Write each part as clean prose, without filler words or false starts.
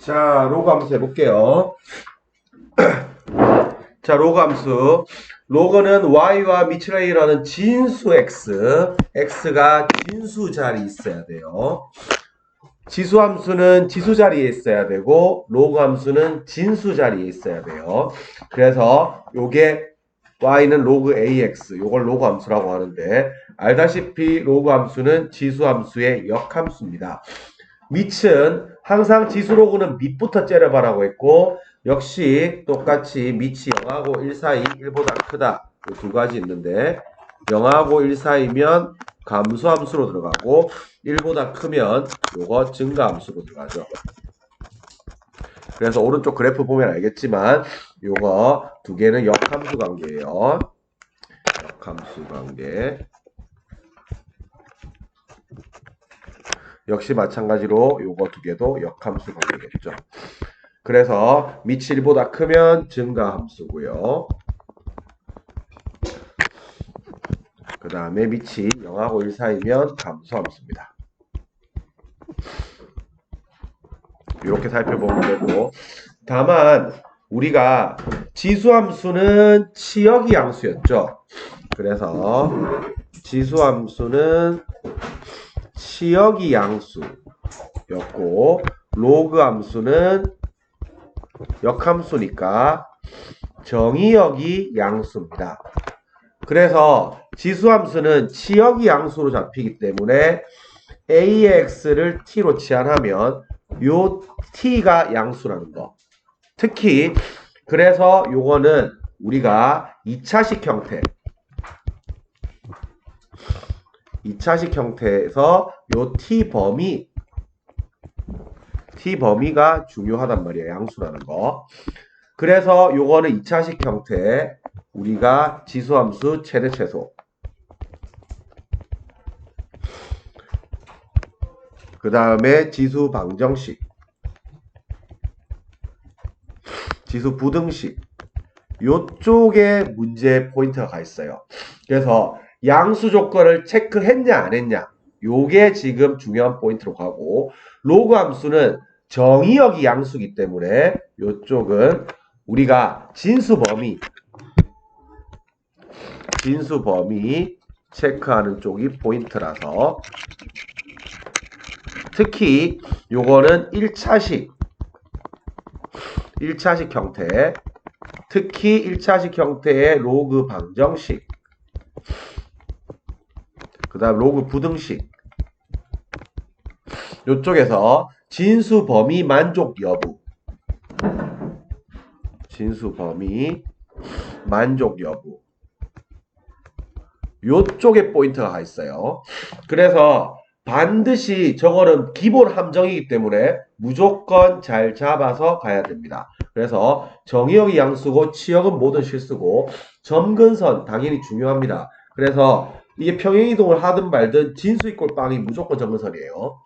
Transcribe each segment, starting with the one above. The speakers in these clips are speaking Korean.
자, 로그 함수 해볼게요. 자, 로그 함수. 로그는 y와 미치레이라는 진수 x, x가 진수 자리에 있어야 돼요. 지수 함수는 지수 자리에 있어야 되고, 로그 함수는 진수 자리에 있어야 돼요. 그래서 요게 y는 로그 ax, 요걸 로그 함수라고 하는데, 알다시피 로그 함수는 지수 함수의 역함수입니다. 밑은 항상 지수 로그는 밑부터 째려봐라고 했고, 역시 똑같이 밑이 0하고 1 사이 1보다 크다. 이 두 가지 있는데 0하고 1 사이면 감소함수로 들어가고 1보다 크면 요거 증가함수로 들어가죠. 그래서 오른쪽 그래프 보면 알겠지만 요거 두 개는 역함수 관계예요. 역함수 관계. 역시 마찬가지로 요거 두 개도 역함수 관계겠죠. 그래서 밑이 1보다 크면 증가함수고요. 그 다음에 밑이 0하고 1 사이면 감소함수입니다. 이렇게 살펴보면 되고, 다만 우리가 지수함수는 치역이 양수였죠. 그래서 지수함수는 치역이 양수였고, 로그 함수는 역함수니까 정의역이 양수입니다. 그래서 지수함수는 치역이 양수로 잡히기 때문에 a의 x를 t로 치환하면 요 t가 양수라는 거. 특히 그래서 요거는 우리가 2차식 형태 2차식 형태에서 요 t범위가 중요하단 말이에요. 양수라는 거. 그래서 요거는 2차식 형태 우리가 지수함수 최대 최소 그 다음에 지수 방정식 지수 부등식 요쪽에 문제 포인트가 가 있어요. 그래서 양수 조건을 체크했냐 안 했냐 요게 지금 중요한 포인트로 가고 로그 함수는 정의역이 양수이기 때문에 요쪽은 우리가 진수 범위 체크하는 쪽이 포인트라서 특히 요거는 1차식 형태 특히 1차식 형태의 로그 방정식 그 다음 로그 부등식 요쪽에서 진수 범위 만족 여부 요쪽에 포인트가 가 있어요. 그래서 반드시 저거는 기본 함정이기 때문에 무조건 잘 잡아서 가야 됩니다. 그래서 정의역이 양수고 치역은 모든 실수고 점근선 당연히 중요합니다. 그래서 이게 평행이동을 하든 말든 진수 이꼴 빵이 무조건 점근선이에요.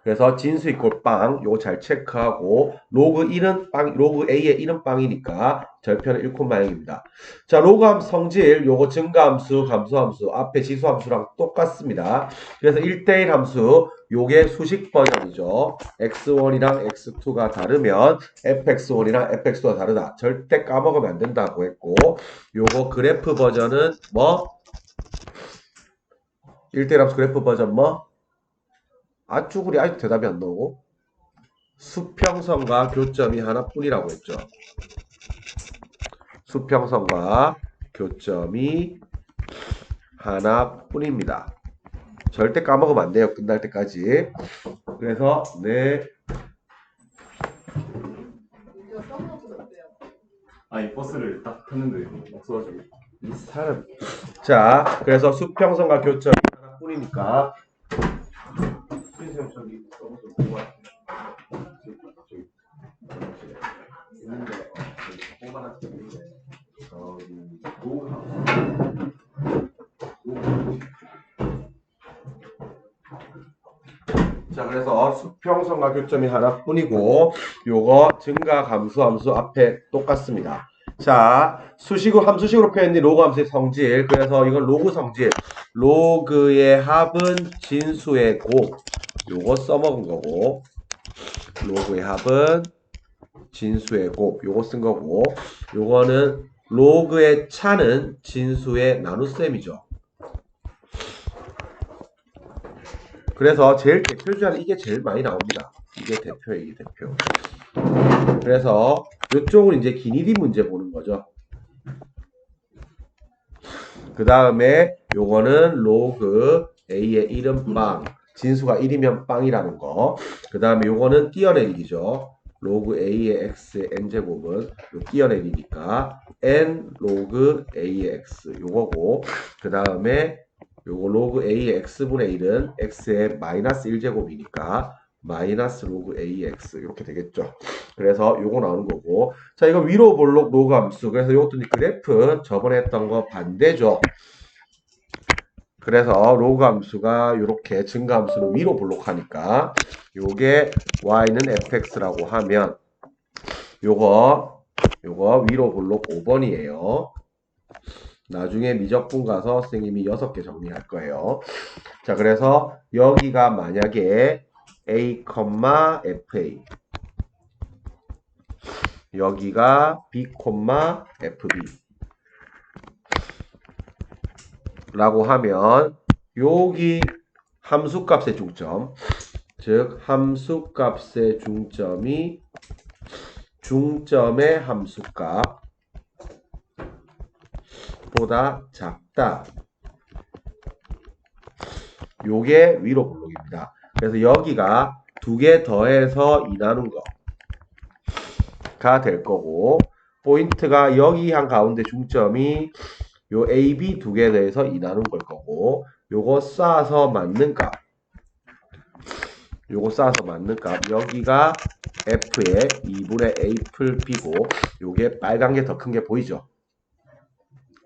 그래서 진수 이꼴 빵 요거 잘 체크하고 로그 1은 빵 로그 a의 1은 빵이니까 절편은 1콤마형입니다. 자, 로그 함수 성질 요거 증가함수 감소함수 앞에 지수함수랑 똑같습니다. 그래서 1대1 함수 요게 수식 버전이죠. x1이랑 x2가 다르면 fx1이랑 fx2가 다르다. 절대 까먹으면 안 된다고 했고 요거 그래프 버전은 뭐 1대1 함수 그래프 버전 뭐 아쭈구리 아직도 대답이 안 나오고 수평선과 교점이 하나뿐이라고 했죠. 수평선과 교점이 하나뿐입니다. 절대 까먹으면 안 돼요. 끝날 때까지. 그래서 네. 아니 버스를 딱 탔는데 없어가지고. 이 사람. 자, 그래서 수평선과 교점이 하나뿐이니까 저기 자, 그래서 수평선과 교점이 하나뿐이고 요거 증가 감소함수 앞에 똑같습니다. 자, 수식으로 함수식으로 표현된 로그 함수의 성질. 그래서 이건 로그 성질. 로그의 합은 진수의 곱. 요거 써먹은 거고. 로그의 합은 진수의 곱. 요거 쓴 거고, 요거는 로그의 차는 진수의 나눗셈이죠. 그래서 제일 대표 주자는 이게 제일 많이 나옵니다. 이게 대표예요, 이게 대표. 그래서 이쪽은 이제 기니디 문제 보는 거죠. 그 다음에 요거는 로그 A의 1은 빵. 진수가 1이면 빵이라는 거. 그 다음에 요거는 띄어내리기죠. 로그 A의 X의 N제곱은 요 띄어내리니까 N 로그 A의 X 요거고, 그 다음에 요거 로그 A의 X분의 1은 X의 마이너스 1제곱이니까 마이너스 로그 AX 이렇게 되겠죠. 그래서 요거 나오는 거고, 자 이거 위로 볼록 로그 함수. 그래서 요것도 그래프 저번에 했던 거 반대죠. 그래서 로그 함수가 이렇게 증가 함수는 위로 볼록하니까 요게 y는 fx라고 하면 요거 위로 볼록 5번이에요. 나중에 미적분 가서 선생님이 6개 정리할 거예요. 자, 그래서 여기가 만약에 a, fa 여기가 b, fb 라고 하면 여기 함수값의 중점, 즉 함수값의 중점이 중점의 함수값 보다 작다. 요게 위로 볼록입니다. 그래서 여기가 2개 더해서 2 나눈 거가 될 거고, 포인트가 여기 한 가운데 중점이 요 AB 2개 더해서 2 나눈 걸 거고, 요거 쌓아서 맞는 값. 요거 쌓아서 맞는 값. 여기가 F의 2분의 A 풀 B고, 요게 빨간 게 더 큰 게 보이죠?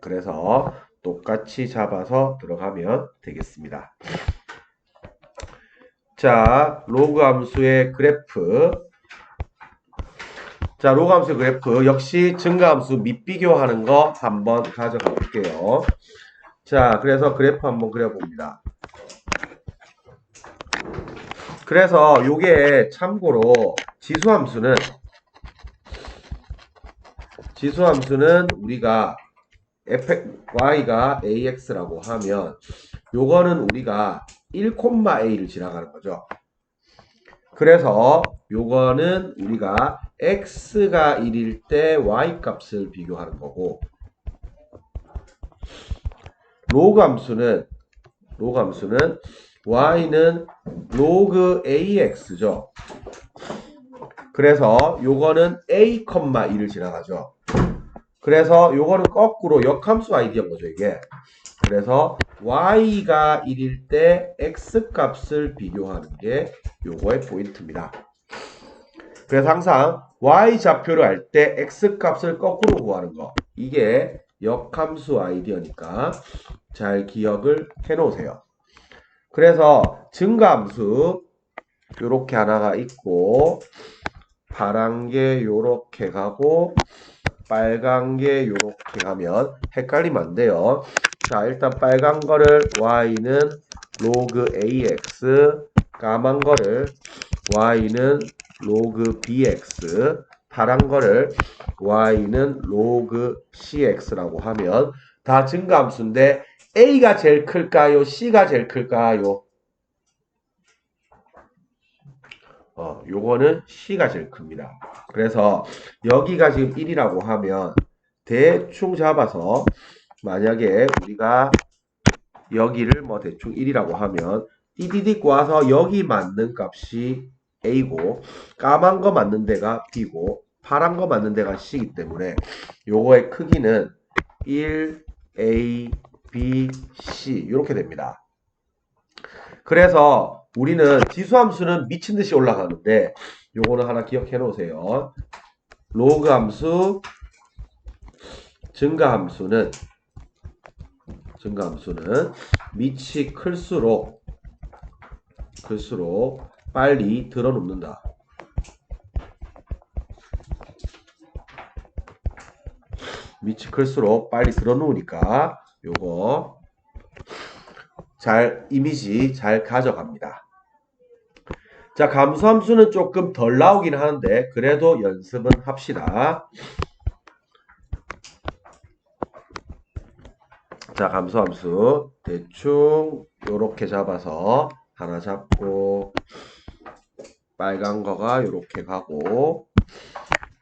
그래서 똑같이 잡아서 들어가면 되겠습니다. 자, 로그 함수의 그래프. 자, 로그 함수의 그래프. 역시 증가 함수 밑비교하는 거 한번 가져가 볼게요. 자, 그래서 그래프 한번 그려봅니다. 그래서 요게 참고로 지수함수는 우리가 y가 ax라고 하면 요거는 우리가 1,a를 지나가는 거죠. 그래서 요거는 우리가 x가 1일 때 y 값을 비교하는 거고, 로그 함수는 y는 로그 ax죠. 그래서 요거는 a, 1을 지나가죠. 그래서 요거는 거꾸로 역함수 아이디어인 거죠, 이게. 그래서 y가 1일 때 x 값을 비교하는 게 요거의 포인트입니다. 그래서 항상 y 좌표를 할 때 x 값을 거꾸로 구하는 거, 이게 역함수 아이디어니까 잘 기억을 해 놓으세요. 그래서 증가함수 요렇게 하나가 있고, 파란 게 요렇게 가고 빨간 게 요렇게 가면 헷갈리면 안 돼요. 자, 일단 빨간 거를 y는 로그 ax, 까만 거를 y는 로그 bx, 파란 거를 y는 로그 cx라고 하면 다 증가함수인데 a가 제일 클까요? c가 제일 클까요? 요거는 c가 제일 큽니다. 그래서 여기가 지금 1이라고 하면 대충 잡아서 만약에 우리가 여기를 뭐 대충 1이라고 하면 띠디딕 와서 여기 맞는 값이 a고, 까만 거 맞는 데가 b고, 파란 거 맞는 데가 c이기 때문에 요거의 크기는 1, a, b, c 이렇게 됩니다. 그래서 우리는 지수함수는 미친듯이 올라가는데 요거는 하나 기억해 놓으세요. 로그 함수, 증가함수는 밑이 클수록 빨리 들어눕는다. 밑이 클수록 빨리 들어놓으니까 요거 이미지 잘 가져갑니다. 자, 감소함수는 조금 덜 나오긴 하는데 그래도 연습은 합시다. 자, 감소함수 대충 요렇게 잡아서 하나 잡고 빨간 거가 요렇게 가고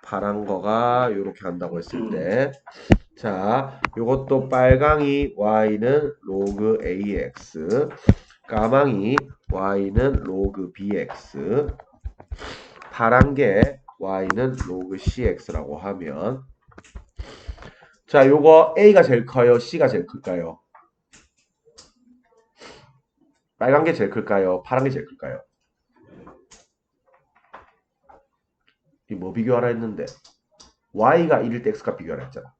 파란 거가 요렇게 간다고 했을 때, 자, 요것도 빨강이 y는 로그 ax, 까망이 y는 로그 bx, 파란 게 y는 로그 cx라고 하면, 자, 요거 a가 제일 커요? c가 제일 클까요? 빨간 게 제일 클까요? 파란 게 제일 클까요? 이 뭐 비교하라 했는데 y가 1일 때 x가 비교하라 했잖아.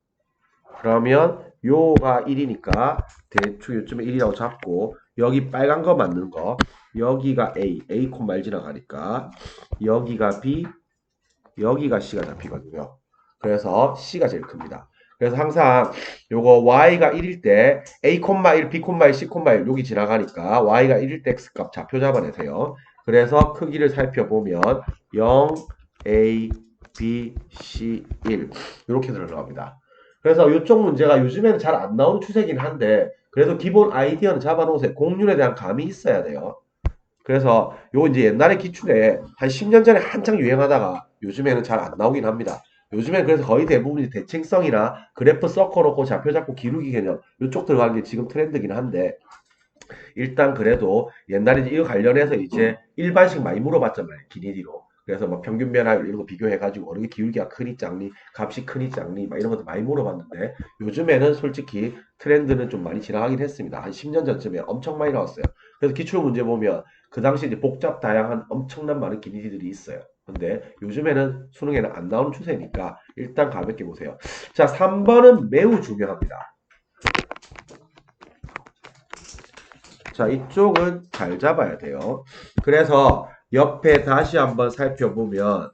그러면 요가 1이니까 대충 요쯤에 1이라고 잡고 여기 빨간 거 맞는 거 여기가 a 콤마 1 지나가니까 여기가 b 여기가 c가 잡히거든요. 그래서 c가 제일 큽니다. 그래서 항상 요거 y가 1일 때 a, 1, b, 1, c, 1 여기 지나가니까 y가 1일 때 x값 좌표 잡아내세요. 그래서 크기를 살펴보면 0, a, b, c, 1 이렇게 들어갑니다. 그래서 이쪽 문제가 요즘에는 잘 안 나오는 추세긴 한데 그래도 기본 아이디어는 잡아놓으세요. 공률에 대한 감이 있어야 돼요. 그래서 요거 이제 옛날에 기출에 한 10년 전에 한창 유행하다가 요즘에는 잘 안 나오긴 합니다. 요즘엔 그래서 거의 대부분이 대칭성이나 그래프 섞어놓고 좌표 잡고 기울기 개념 이쪽 들어가는 게 지금 트렌드긴 한데 일단 그래도 옛날에 이제 이거 관련해서 이제 일반식 많이 물어봤잖아요. 기니디로. 그래서 뭐 평균 변화율 이런 거 비교해가지고 어느 게 기울기가 크니 작니, 값이 크니 작니 막 이런 것도 많이 물어봤는데 요즘에는 솔직히 트렌드는 좀 많이 지나가긴 했습니다. 한 10년 전쯤에 엄청 많이 나왔어요. 그래서 기출 문제 보면 그 당시 이제 복잡 다양한 엄청난 많은 기니디들이 있어요. 근데 요즘에는 수능에는 안 나오는 추세니까 일단 가볍게 보세요. 자, 3번은 매우 중요합니다. 자, 이쪽은 잘 잡아야 돼요. 그래서 옆에 다시 한번 살펴보면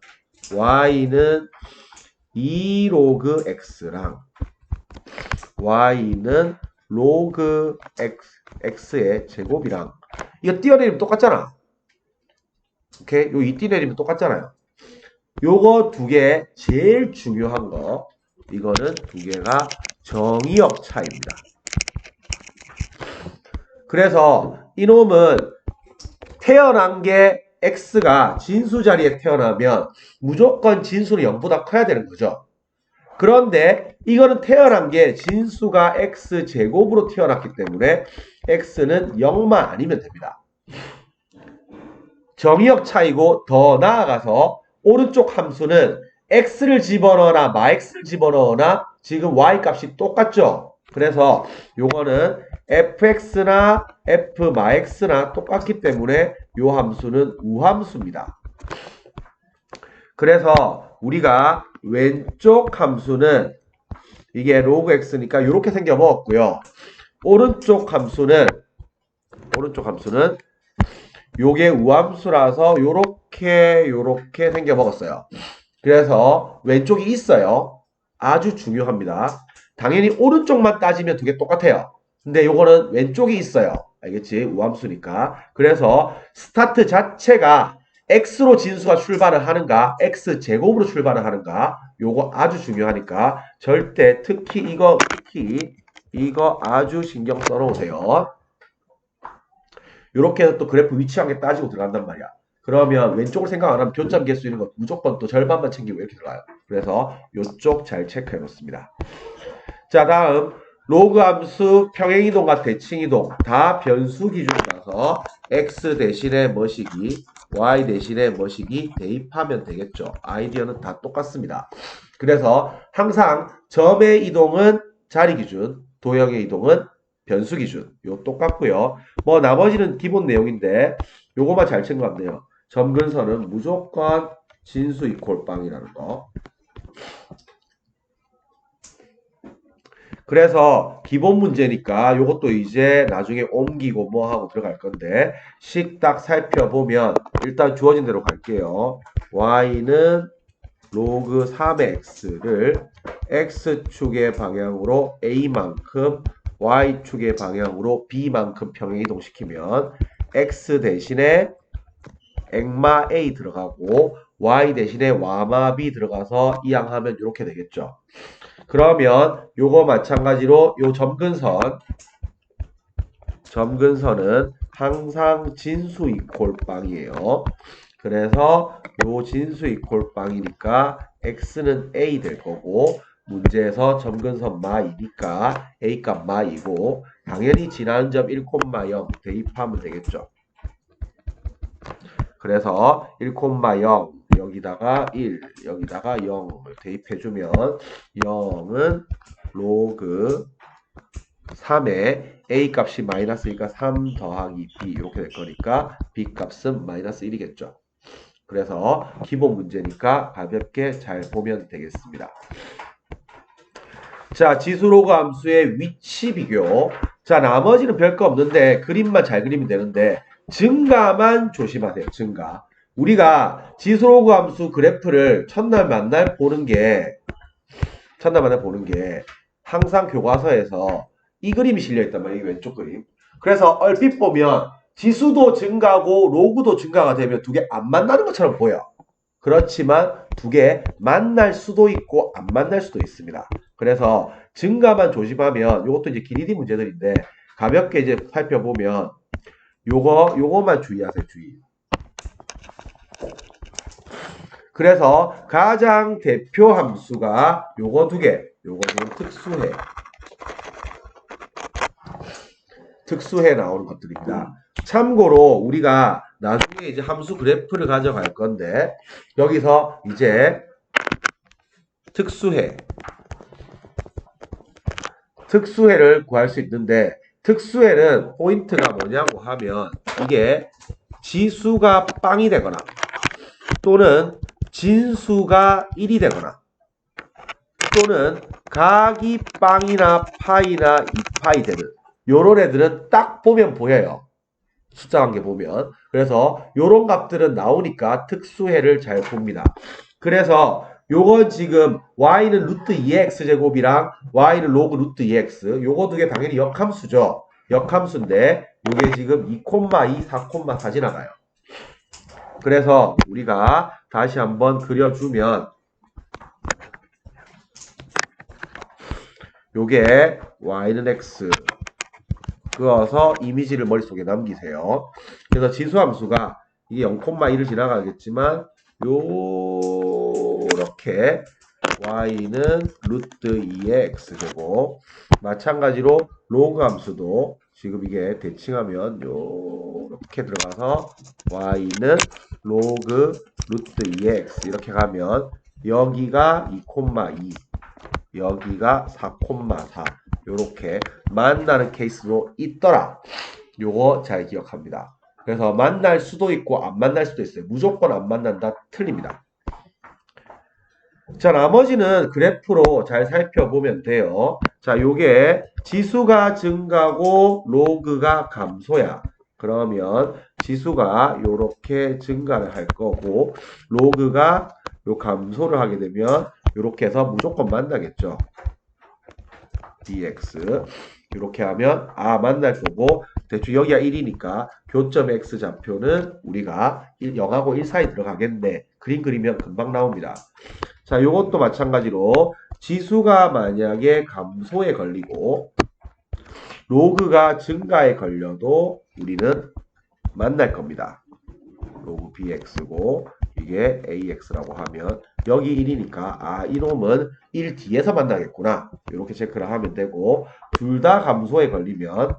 y는 2 로그 x랑 y는 로그 x의 제곱이랑 이거 띄어내리면 똑같잖아. 오케이? 요 2 띄어내리면 똑같잖아요. 요거 두 개 제일 중요한 거 이거는 두 개가 정의역 차이입니다. 그래서 이놈은 태어난 게 x가 진수 자리에 태어나면 무조건 진수는 0보다 커야 되는 거죠. 그런데 이거는 태어난 게 진수가 x제곱으로 태어났기 때문에 x는 0만 아니면 됩니다. 정의역 차이고 더 나아가서 오른쪽 함수는 x를 집어넣거나 마x를 집어넣거나 지금 y 값이 똑같죠. 그래서 요거는 fx나 f 마x나 똑같기 때문에 요 함수는 우함수입니다. 그래서 우리가 왼쪽 함수는 이게 로그 x니까 이렇게 생겨 먹었고요. 오른쪽 함수는 요게 우함수라서 요렇게 생겨 먹었어요. 그래서 왼쪽이 있어요. 아주 중요합니다. 당연히 오른쪽만 따지면 두 개 똑같아요. 근데 요거는 왼쪽이 있어요. 알겠지? 우함수니까. 그래서 스타트 자체가 x로 진수가 출발을 하는가, x제곱으로 출발을 하는가, 요거 아주 중요하니까 절대 특히 이거 아주 신경 써놓으세요. 요렇게 해서 또 그래프 위치한 게 따지고 들어간단 말이야. 그러면 왼쪽을 생각 안 하면 교점 개수 있는 거 무조건 또 절반만 챙기고 이렇게 들어가요. 그래서 요쪽 잘 체크해 놓습니다. 자, 다음 로그 함수 평행이동과 대칭이동 다 변수 기준이라서 x 대신에 뭐시기 y 대신에 뭐시기 대입하면 되겠죠. 아이디어는 다 똑같습니다. 그래서 항상 점의 이동은 자리 기준, 도형의 이동은 변수 기준 요 똑같고요. 뭐 나머지는 기본 내용인데 요거만 잘 챙겨왔네요. 점근선은 무조건 진수 이퀄 빵이라는 거. 그래서 기본 문제니까 요것도 이제 나중에 옮기고 뭐 하고 들어갈 건데 식 딱 살펴보면 일단 주어진 대로 갈게요. y는 로그 3의 x를 x축의 방향으로 a만큼 y축의 방향으로 b만큼 평행 이동시키면 x 대신에 액마 A 들어가고 y 대신에 와마 B 들어가서 이항하면 이렇게 되겠죠. 그러면 요거 마찬가지로 요 점근선은 항상 진수 이퀄 빵이에요. 그래서 요 진수 이퀄 빵이니까 x는 a 될 거고 문제에서 점근선 마이니까 a 값 마이고 당연히 지나는 점 1,0 대입하면 되겠죠. 그래서 1,0 여기다가 1 여기다가 0을 대입해주면 0은 로그 3에 a 값이 마이너스니까 3 더하기 b 이렇게 될 거니까 b 값은 마이너스 1이겠죠. 그래서 기본 문제니까 가볍게 잘 보면 되겠습니다. 자, 지수로그 함수의 위치 비교. 자, 나머지는 별거 없는데 그림만 잘 그리면 되는데 증가만 조심하세요. 증가. 우리가 지수로그 함수 그래프를 첫날 만날 보는 게 항상 교과서에서 이 그림이 실려있단 말이에요. 이 왼쪽 그림. 그래서 얼핏 보면 지수도 증가고 로그도 증가가 되면 두 개 안 만나는 것처럼 보여. 그렇지만 두 개 만날 수도 있고 안 만날 수도 있습니다. 그래서 증가만 조심하면 이것도 이제 길이디 문제들인데 가볍게 이제 살펴보면 요거만 주의하세요. 주의. 그래서 가장 대표 함수가 요거 두 개. 요거 지금 특수해 나오는 것들입니다. 참고로 우리가 나중에 이제 함수 그래프를 가져갈 건데 여기서 이제 특수해를 구할 수 있는데 특수해는 포인트가 뭐냐고 하면 이게 지수가 빵이 되거나 또는 진수가 1이 되거나 또는 각이 빵이나 파이나 2파이 되는 요런 애들은 딱 보면 보여요. 숫자 관계 보면. 그래서 요런 값들은 나오니까 특수해를 잘 봅니다. 그래서 요건 지금 y는 루트 2x 제곱이랑 y는 로그 루트 2x 요거 두 개 당연히 역함수죠. 역함수인데 요게 지금 2,2, 4,4 지나가요. 그래서 우리가 다시 한번 그려주면 요게 y는 x 그어서 이미지를 머릿속에 남기세요. 그래서 지수함수가 이게 0,1을 지나가겠지만 요렇게 y는 루트 2의 x제곱 마찬가지로 로그 함수도 지금 이게 대칭하면 요렇게 들어가서 y는 로그 루트 2의 x 이렇게 가면 여기가 2,2 여기가 4,4 요렇게 만나는 케이스도 있더라. 요거 잘 기억합니다. 그래서 만날 수도 있고 안 만날 수도 있어요. 무조건 안 만난다 틀립니다. 자, 나머지는 그래프로 잘 살펴보면 돼요. 자, 요게 지수가 증가고 로그가 감소야. 그러면 지수가 요렇게 증가를 할 거고 로그가 요 감소를 하게 되면 요렇게 해서 무조건 만나겠죠. dx 이렇게 하면 만날 거고 대충 여기가 1이니까 교점 x 좌표는 우리가 0하고 1 사이 들어가겠네. 그림 그리면 금방 나옵니다. 자, 요것도 마찬가지로 지수가 만약에 감소에 걸리고 로그가 증가에 걸려도 우리는 만날 겁니다. 로그 bx고 이게 ax라고 하면 여기 1이니까 이놈은 1 뒤에서 만나겠구나 이렇게 체크를 하면 되고 둘 다 감소에 걸리면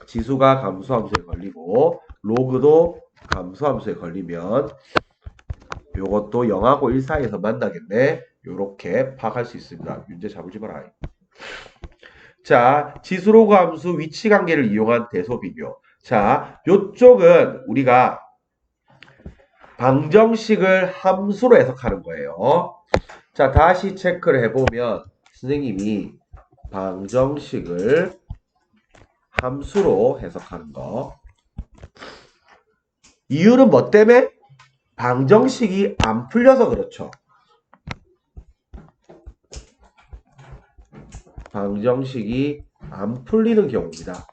지수가 감소함수에 걸리고 로그도 감소함수에 걸리면 요것도 0하고 1 사이에서 만나겠네 요렇게 파악할 수 있습니다. 문제 잡으지 마라. 자, 지수로그 함수 위치 관계를 이용한 대소 비교. 자, 요쪽은 우리가 방정식을 함수로 해석하는 거예요. 자, 다시 체크를 해보면 선생님이 방정식을 함수로 해석하는 거. 이유는 뭐 때문에? 방정식이 안 풀려서 그렇죠. 방정식이 안 풀리는 경우입니다.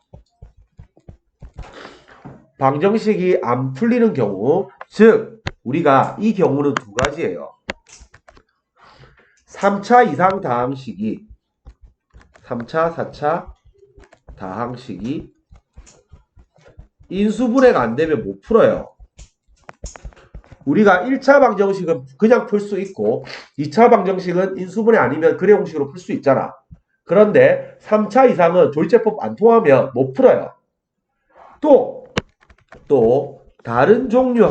방정식이 안 풀리는 경우, 즉 우리가 이 경우는 두 가지예요. 3차 이상 다항식이 3차, 4차 다항식이 인수분해가 안 되면 못 풀어요. 우리가 1차 방정식은 그냥 풀 수 있고 2차 방정식은 인수분해 아니면 근해 공식으로 풀 수 있잖아. 그런데 3차 이상은 조리제법 안 통하면 못 풀어요. 또 다른 종류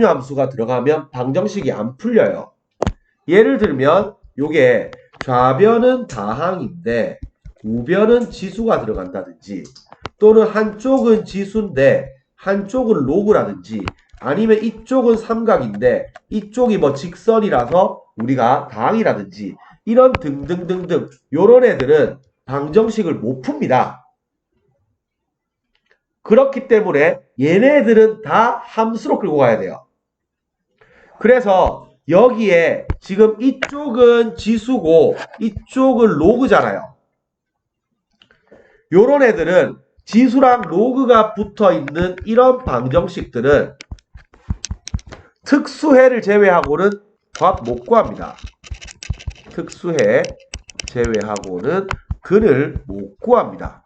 함수가 들어가면 방정식이 안 풀려요. 예를 들면 요게 좌변은 다항인데 우변은 지수가 들어간다든지, 또는 한쪽은 지수인데 한쪽은 로그라든지, 아니면 이쪽은 삼각인데 이쪽이 뭐 직선이라서 우리가 다항이라든지, 이런 등등등등 요런 애들은 방정식을 못 풉니다. 그렇기 때문에 얘네들은 다 함수로 끌고 가야 돼요. 그래서 여기에 지금 이쪽은 지수고 이쪽은 로그잖아요. 요런 애들은 지수랑 로그가 붙어있는 이런 방정식들은 특수해를 제외하고는 값 못 구합니다. 특수해 제외하고는 근을 못 구합니다.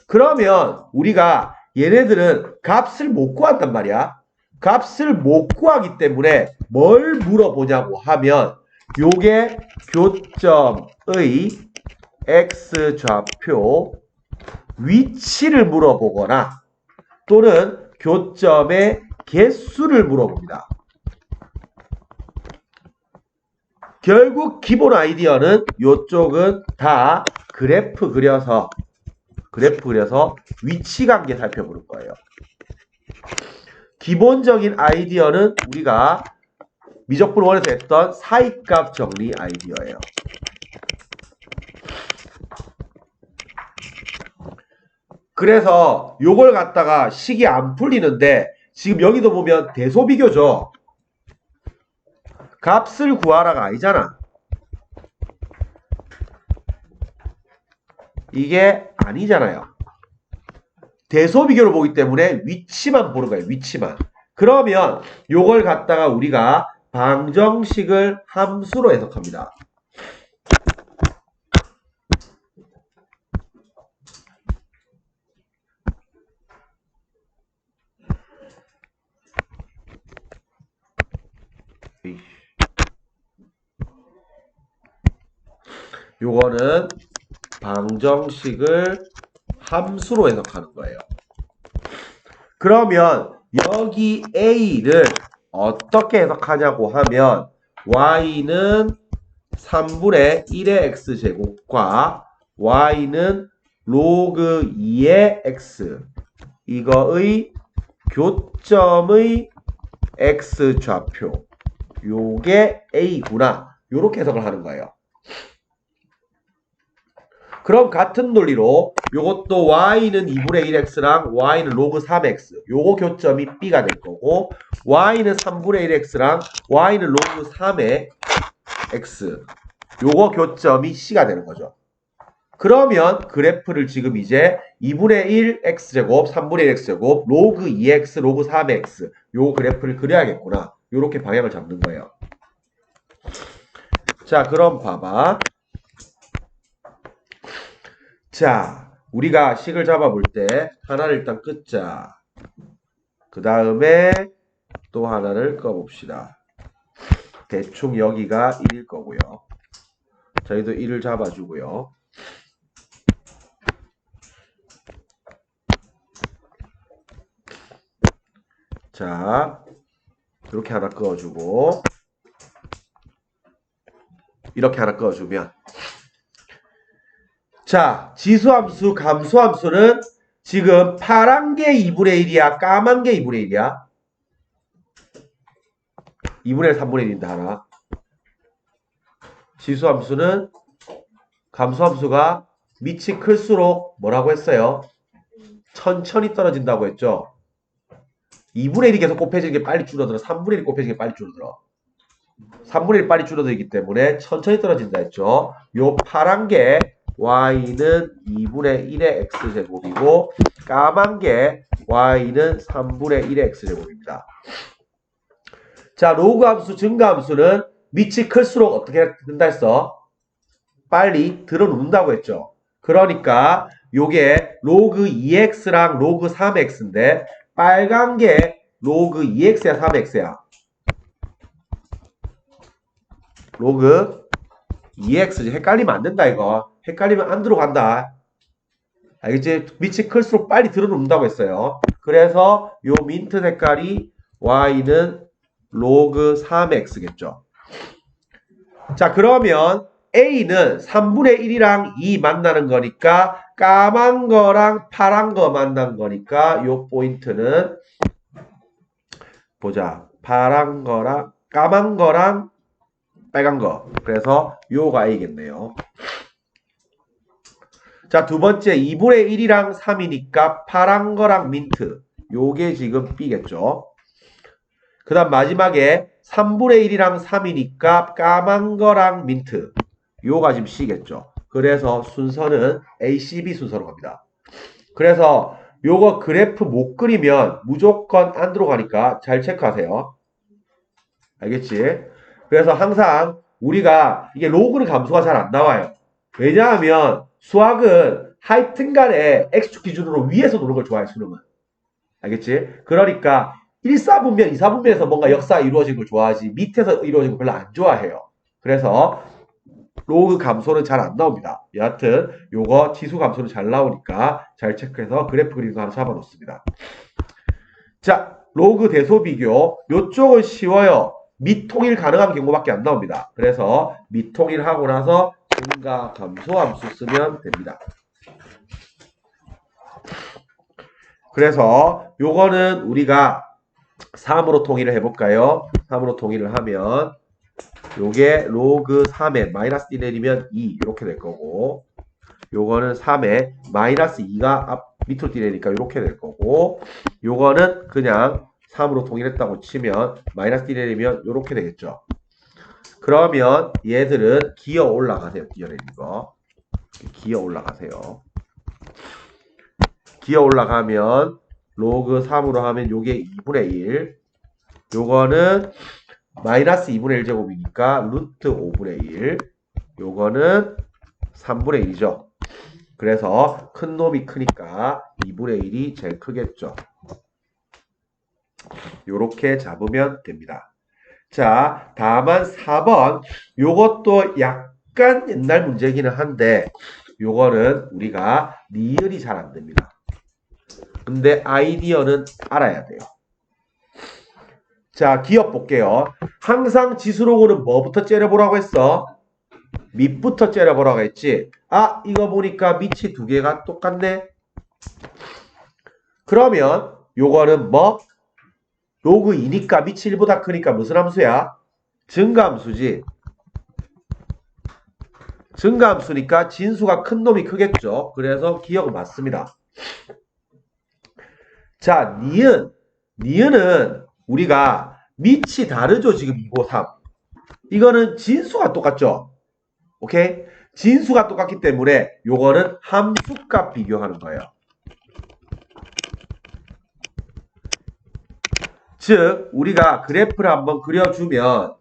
그러면 우리가 얘네들은 값을 못 구한단 말이야. 값을 못 구하기 때문에 뭘 물어보냐고 하면 요게 교점의 x좌표 위치를 물어보거나 또는 교점의 개수를 물어봅니다. 결국 기본 아이디어는 요쪽은 다 그래프 그려서 위치관계 살펴보는 거예요. 기본적인 아이디어는 우리가 미적분 1에서 했던 사이값 정리 아이디어예요. 그래서 요걸 갖다가 식이 안 풀리는데 지금 여기도 보면 대소비교죠. 값을 구하라가 아니잖아. 이게 아니잖아요. 대소비교를 보기 때문에 위치만 보는 거예요. 위치만. 그러면 요걸 갖다가 우리가 방정식을 함수로 해석합니다. 요거는 방정식을 함수로 해석하는 거예요. 그러면 여기 A를 어떻게 해석하냐고 하면 Y는 3분의 1의 X제곱과 Y는 로그 2의 X, 이거의 교점의 X좌표, 요게 A구나, 요렇게 해석을 하는 거예요. 그럼 같은 논리로 요것도 y는 2분의 1x랑 y는 로그 3x, 요거 교점이 b가 될 거고, y는 3분의 1x랑 y는 로그 3의 x, 요거 교점이 c가 되는 거죠. 그러면 그래프를 지금 이제 2분의 1 x제곱, 3분의 1 x제곱, 로그 2x, 로그 3x, 요 그래프를 그려야겠구나, 요렇게 방향을 잡는 거예요. 자, 그럼 봐봐. 자, 우리가 식을 잡아볼 때 하나를 일단 끊자. 그 다음에 또 하나를 꺼봅시다. 대충 여기가 1일 거고요. 저희도 1을 잡아주고요. 자, 이렇게 하나 그어주고 이렇게 하나 그어주면, 자, 지수함수, 감수함수는 지금 파란 게 2분의 1이야? 까만 게 2분의 1이야? 2분의 1, 3분의 1인데 하나. 지수함수는, 감수함수가 밑이 클수록 뭐라고 했어요? 천천히 떨어진다고 했죠? 2분의 1이 계속 곱해지는 게 빨리 줄어들어. 3분의 1이 곱해지는 게 빨리 줄어들어. 3분의 1 빨리 줄어들기 때문에 천천히 떨어진다 했죠? 요 파란 게 y는 2분의 1의 x제곱이고 까만 게 y는 3분의 1의 x제곱입니다. 자, 로그 함수, 증가 함수는 밑이 클수록 어떻게 된다 했어? 빨리 들어놓는다고 했죠. 그러니까 요게 로그 2x랑 로그 3x인데 빨간 게 로그 2x야 3x야? 로그 2x지. 헷갈리면 안 된다 이거. 헷갈리면 안 들어간다. 알겠지? 밑이 클수록 빨리 들어놓는다고 했어요. 그래서 요 민트 색깔이 y는 로그 3x겠죠. 자, 그러면 A는 3분의 1이랑 2 만나는 거니까 까만 거랑 파란 거 만난 거니까 요 포인트는 보자. 파란 거랑 까만 거랑 빨간 거. 그래서 요가 A겠네요. 자, 두 번째 2분의 1이랑 3이니까 파란 거랑 민트. 요게 지금 B겠죠. 그 다음 마지막에 3분의 1이랑 3이니까 까만 거랑 민트. 요가 지금 C겠죠. 그래서 순서는 A, C, B 순서로 갑니다. 그래서 요거 그래프 못 그리면 무조건 안 들어가니까 잘 체크하세요. 알겠지? 그래서 항상 우리가 이게 로그는 감소가 잘 안 나와요. 왜냐하면 수학은 하여튼간에 X축 기준으로 위에서 노는 걸 좋아해, 수능은. 알겠지? 그러니까 1사분면, 2사분면에서 뭔가 역사가 이루어진 걸 좋아하지 밑에서 이루어진 걸 별로 안 좋아해요. 그래서 로그 감소는 잘 안 나옵니다. 여하튼 요거 지수 감소는 잘 나오니까 잘 체크해서 그래프 그리는 거 하나 잡아놓습니다. 자, 로그 대소 비교. 요쪽은 쉬워요. 미통일 가능한 경우밖에 안 나옵니다. 그래서 미통일하고 나서 증가 감소 함수 쓰면 됩니다. 그래서 요거는 우리가 3으로 통일을 해볼까요? 3으로 통일을 하면 요게 로그 3에 마이너스 1 내리면 2 이렇게 될 거고 요거는 3에 마이너스 2가 앞 밑으로 뛰내니까 이렇게 될 거고 요거는 그냥 3으로 통일했다고 치면 마이너스 1 내리면 이렇게 되겠죠. 그러면 얘들은 기어 올라가세요. 뛰어내린 거. 기어 올라가세요. 기어 올라가면 로그 3으로 하면 요게 2분의 1 요거는 마이너스 2분의 1제곱이니까 루트 5분의 1 요거는 3분의 1이죠. 그래서 큰 놈이 크니까 2분의 1이 제일 크겠죠. 요렇게 잡으면 됩니다. 자, 다만 4번 요것도 약간 옛날 문제기는 한데 요거는 우리가 리을이 잘 안 됩니다. 근데 아이디어는 알아야 돼요. 자, 기억 볼게요. 항상 지수로고는 뭐부터 째려보라고 했어? 밑부터 째려보라고 했지. 아, 이거 보니까 밑이 두 개가 똑같네. 그러면 요거는 뭐? 로그 2니까 밑이 1보다 크니까 무슨 함수야? 증가함수지. 증가함수니까 진수가 큰 놈이 크겠죠. 그래서 기억은 맞습니다. 자, 니은은 우리가 밑이 다르죠. 지금 2고 3. 이거는 진수가 똑같죠. 오케이? 진수가 똑같기 때문에 요거는 함수값 비교하는 거예요. 즉 우리가 그래프를 한번 그려주면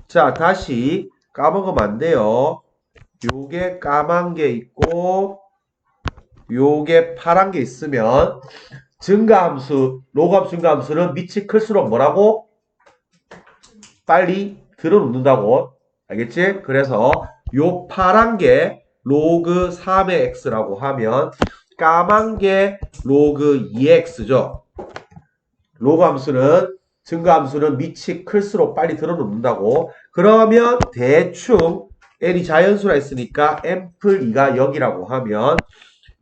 자 다시 까먹으면 안 돼요. 요게 까만 게 있고 요게 파란 게 있으면 증가함수, 로그함수, 증가함수는 밑이 클수록 뭐라고? 빨리 들어놓는다고. 알겠지? 그래서 요 파란 게 로그 3의 x라고 하면 까만 게 로그 2x죠. 로그 함수는 증가함수는 밑이 클수록 빨리 들어놓는다고. 그러면 대충 n이 자연수라 했으니까 n플 2가 0이라고 하면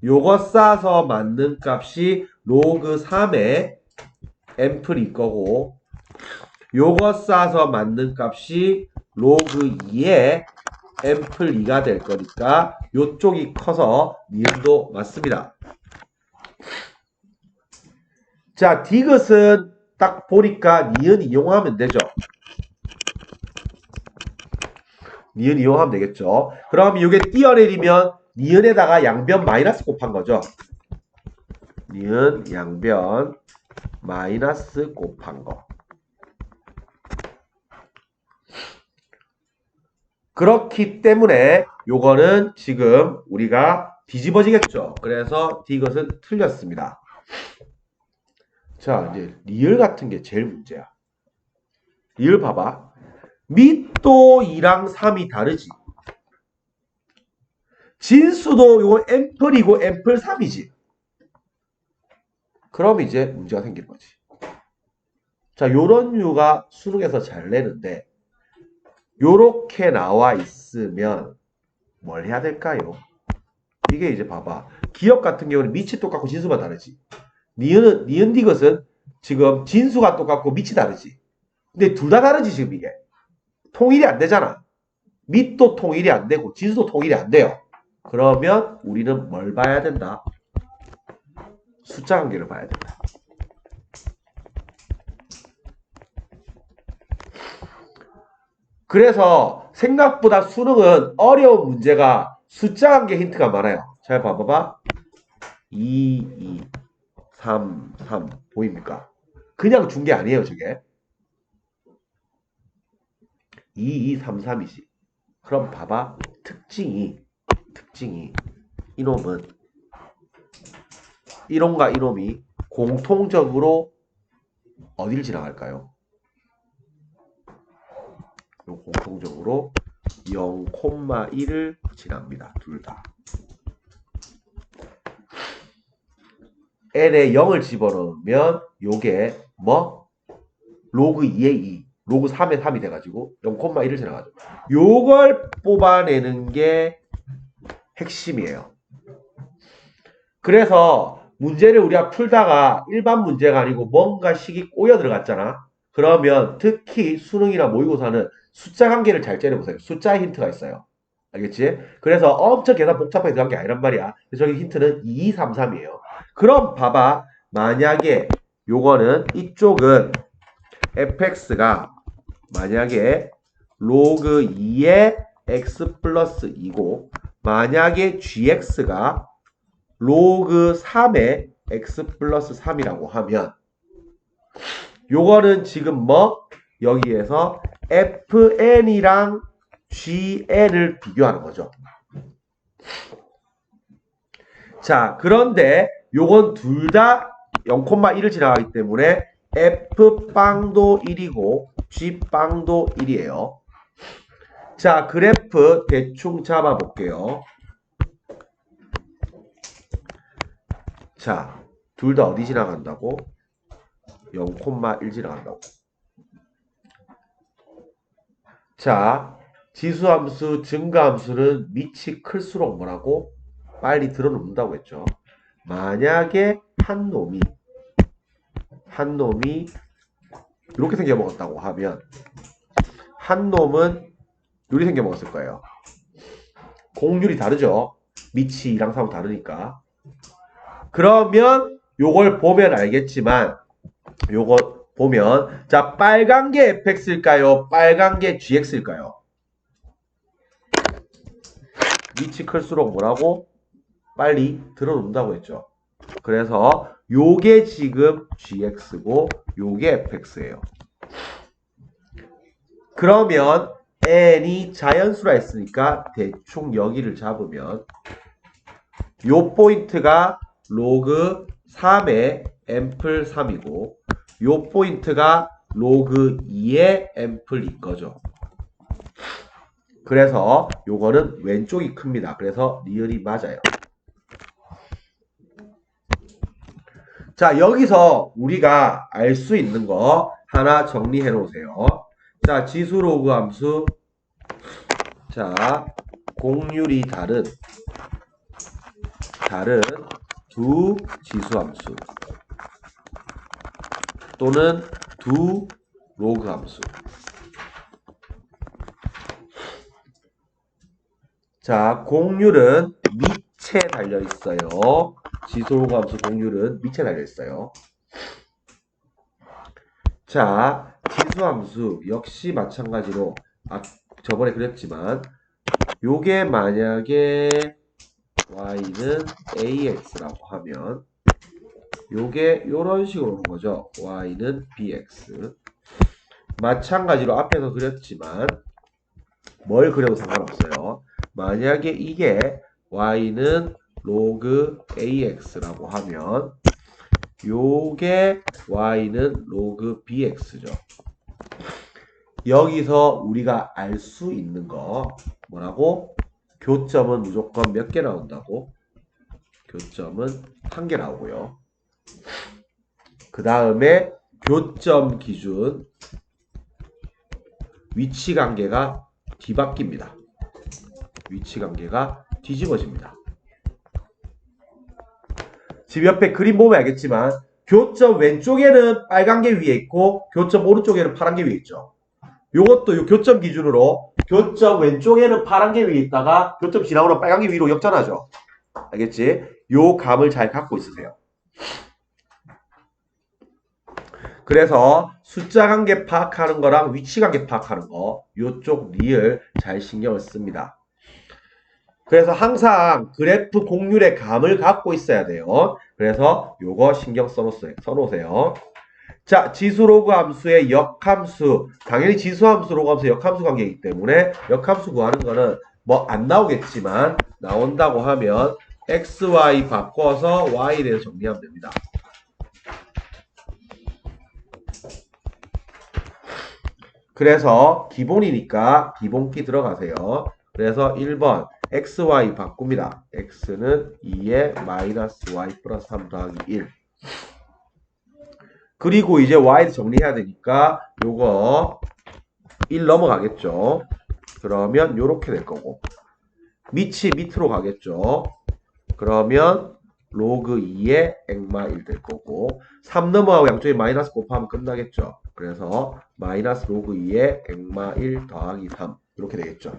요거 싸서 맞는 값이 로그 3의 n플 2 거고 요거 싸서 맞는 값이 로그 2의 n플 2가 될 거니까 요쪽이 커서 니은도 맞습니다. 자, 디귿은 딱 보니까 니은 이용하면 되죠. 니은 이용하면 되겠죠. 그럼 이게 띄어내리면 니은에다가 양변 마이너스 곱한 거죠. 니은 양변 마이너스 곱한 거. 그렇기 때문에 요거는 지금 우리가 뒤집어지겠죠. 그래서 이것은 틀렸습니다. 자, 이제 리을 같은 게 제일 문제야. 리을 봐봐. 밑도 2랑 3이 다르지. 진수도 요거 앰플이고 앰플 3이지. 그럼 이제 문제가 생기는 거지. 자, 요런 류가 수능에서 잘 내는데 요렇게 나와 있으면 뭘 해야 될까요? 이게 이제 봐봐. 기억 같은 경우는 밑이 똑같고 진수만 다르지. 니은 디귿은 지금 진수가 똑같고 밑이 다르지. 근데 둘 다 다르지 지금 이게. 통일이 안 되잖아. 밑도 통일이 안 되고 진수도 통일이 안 돼요. 그러면 우리는 뭘 봐야 된다? 숫자 관계를 봐야 된다. 그래서 생각보다 수능은 어려운 문제가 숫자 관계 힌트가 많아요. 잘 봐봐봐. 2, 2, 3, 3 보입니까? 그냥 준 게 아니에요 저게. 2, 2, 3, 3이지. 그럼 봐봐. 특징이 이놈은 이놈과 이놈이 공통적으로 어디를 지나갈까요? 공통적으로 0,1을 지납니다. 둘 다. n에 0을 집어넣으면 요게 뭐? 로그 2의 2, 로그 3의 3이 돼가지고 0,1을 지나가죠. 요걸 뽑아내는 게 핵심이에요. 그래서 문제를 우리가 풀다가 일반 문제가 아니고 뭔가 식이 꼬여 들어갔잖아. 그러면 특히 수능이나 모의고사는 숫자 관계를 잘 째려보세요. 숫자에 힌트가 있어요. 알겠지? 그래서 엄청 계산 복잡하게 들어간 게 아니란 말이야. 그래서 저기 힌트는 2, 2, 3, 3이에요. 그럼 봐봐. 만약에 요거는 이쪽은 fx가 만약에 로그 2의 x 플러스 2고 만약에 gx가 로그 3의 x 플러스 3이라고 하면 요거는 지금 뭐? 여기에서 fn이랑 gn을 비교하는 거죠. 자, 그런데 요건 둘 다 0,1을 지나가기 때문에 f빵도 1이고 g빵도 1이에요. 자, 그래프 대충 잡아볼게요. 자, 둘 다 어디 지나간다고? 0,1 지나간다고. 자, 지수함수, 증가함수는 밑이 클수록 뭐라고? 빨리 들어놓는다고 했죠. 만약에 한 놈이 이렇게 생겨먹었다고 하면 한 놈은 이렇게 생겨먹었을 거예요. 공률이 다르죠. 밑이 2랑 3은 다르니까. 그러면 요걸 보면 알겠지만 요거 보면 자 빨간 게 fx일까요? 빨간 게 gx일까요? 밑이 클수록 뭐라고? 빨리 들어놓는다고 했죠. 그래서 요게 지금 gx고 요게 fx예요. 그러면 n이 자연수라 했으니까 대충 여기를 잡으면 요 포인트가 로그 3의 앰플 3이고 요 포인트가 로그 2의 앰플 2거죠. 그래서 요거는 왼쪽이 큽니다. 그래서 리을이 맞아요. 자, 여기서 우리가 알 수 있는 거 하나 정리해 놓으세요. 자, 지수 로그 함수. 자, 공률이 다른 두 지수 함수 또는 두 로그 함수. 자, 공률은 밑에 달려 있어요. 지수 로그 함수 공률은 밑에 달려 있어요. 자, 지수 함수 역시 마찬가지로 저번에 그렸지만 요게 만약에 y는 ax라고 하면 요게 요런 식으로 오는 거죠. y는 bx. 마찬가지로 앞에서 그렸지만 뭘 그려도 상관없어요. 만약에 이게 y는 로그 ax라고 하면 요게 y는 로그 bx죠. 여기서 우리가 알 수 있는 거 뭐라고? 교점은 무조건 몇 개 나온다고? 교점은 한 개 나오고요. 그 다음에 교점 기준 위치 관계가 뒤바뀝니다. 위치 관계가 뒤집어집니다. 지금 옆에 그림 보면 알겠지만 교점 왼쪽에는 빨간 게 위에 있고 교점 오른쪽에는 파란 게 위에 있죠. 요것도 요 교점 기준으로 교점 왼쪽에는 파란 게 위에 있다가 교점 지나고는 빨간 게 위로 역전하죠. 알겠지? 요 감을 잘 갖고 있으세요. 그래서 숫자 관계 파악하는 거랑 위치 관계 파악하는 거 요쪽 리을 잘 신경을 씁니다. 그래서 항상 그래프 곡률의 감을 갖고 있어야 돼요. 그래서 요거 신경 써놓으세요. 자, 지수 로그 함수의 역함수. 당연히 지수 함수, 로그 함수, 역함수 관계이기 때문에 역함수 구하는 거는 뭐 안 나오겠지만 나온다고 하면 x, y 바꿔서 y에 대해서 정리하면 됩니다. 그래서 기본이니까 기본키 들어가세요. 그래서 1번 x, y 바꿉니다. x는 2에 마이너스 y 플러스 3 더하기 1. 그리고 이제 y를 정리해야 되니까 요거 1 넘어가겠죠. 그러면 요렇게 될 거고 밑이 밑으로 가겠죠. 그러면 로그 2에 액마 1 될 거고 3 넘어가고 양쪽에 마이너스 곱하면 끝나겠죠. 그래서 마이너스 로그 2에 액마 1 더하기 3 이렇게 되겠죠.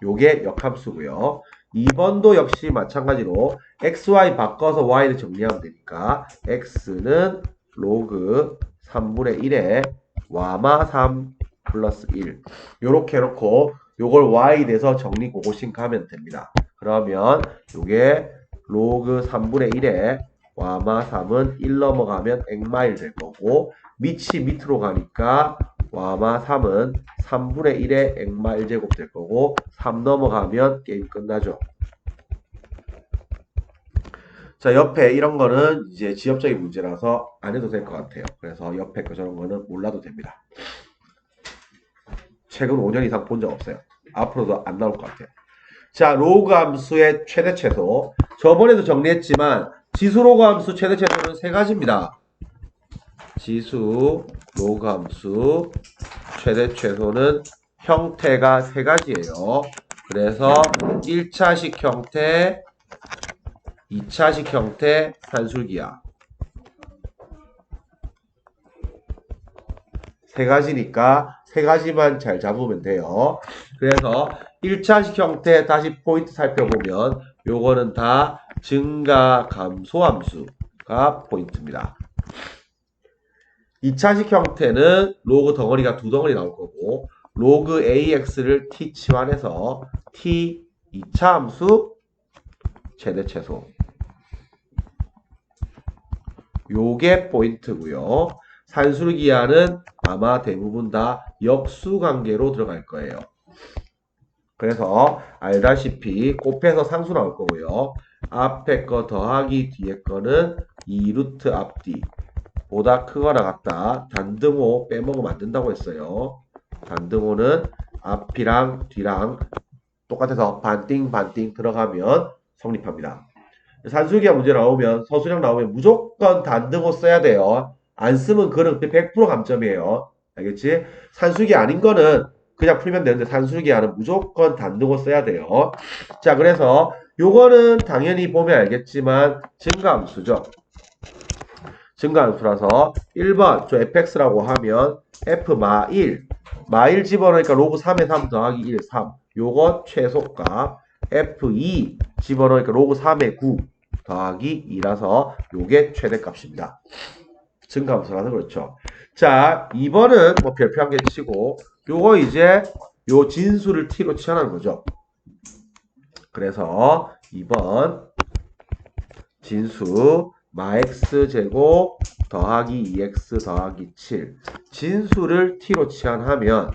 요게 역함수고요. 2번도 역시 마찬가지로 xy 바꿔서 y를 정리하면 되니까 x는 로그 3분의 1에 와마 3 플러스 1 요렇게 해놓고 요걸 y에 대해서 정리 고고싱 가면 됩니다. 그러면 요게 로그 3분의 1에 와마 3은 1 넘어가면 액마 1 될 거고 밑이 밑으로 가니까 와마 3은 3분의 1에 액마 1제곱 될 거고 3 넘어가면 게임 끝나죠. 자, 옆에 이런 거는 이제 지엽적인 문제라서 안 해도 될 것 같아요. 그래서 옆에 거 저런 거는 몰라도 됩니다. 최근 5년 이상 본 적 없어요. 앞으로도 안 나올 것 같아요. 자, 로그 함수의 최대 최소. 저번에도 정리했지만 지수 로그 함수 최대 최소는 세 가지입니다. 지수 로그 함수 최대 최소는 형태가 세 가지예요. 그래서 1차식 형태, 2차식 형태, 산술기하. 세 가지니까 세 가지만 잘 잡으면 돼요. 그래서 1차식 형태 다시 포인트 살펴보면 요거는 다 증가 감소 함수가 포인트입니다. 2차식 형태는 로그 덩어리가 두 덩어리 나올 거고 로그 AX를 t 치환해서 t 2차 함수 최대 최소 요게 포인트고요. 산술기하는 아마 대부분 다 역수관계로 들어갈 거예요. 그래서 알다시피 곱해서 상수 나올 거고요. 앞에 거 더하기 뒤에 거는 2루트 앞뒤 보다 크거나 같다. 단등호 빼먹으면 안 된다고 했어요. 단등호는 앞이랑 뒤랑 똑같아서 반띵 들어가면 성립합니다. 산술기하 문제 나오면 서술형 나오면 무조건 단등호 써야 돼요. 안 쓰면 그는 100% 감점이에요. 알겠지? 산술기 아닌 거는 그냥 풀면 되는데 산술기하는 무조건 단등호 써야 돼요. 자, 그래서 요거는 당연히 보면 알겠지만 증가함수죠. 증가함수라서 1번 저 fx라고 하면 f 마1 집어넣으니까 로그 3에 3 더하기 1 3 요거 최소값 f2 집어넣으니까 로그 3에 9 더하기 2라서 요게 최대값입니다. 증가함수라서 그렇죠. 자, 2번은 뭐 별표 한 개 치고 요거 이제 요 진수를 t로 취하는 거죠. 그래서 2번 진수 마x제곱 더하기 2x 더하기 7 진수를 t로 치환하면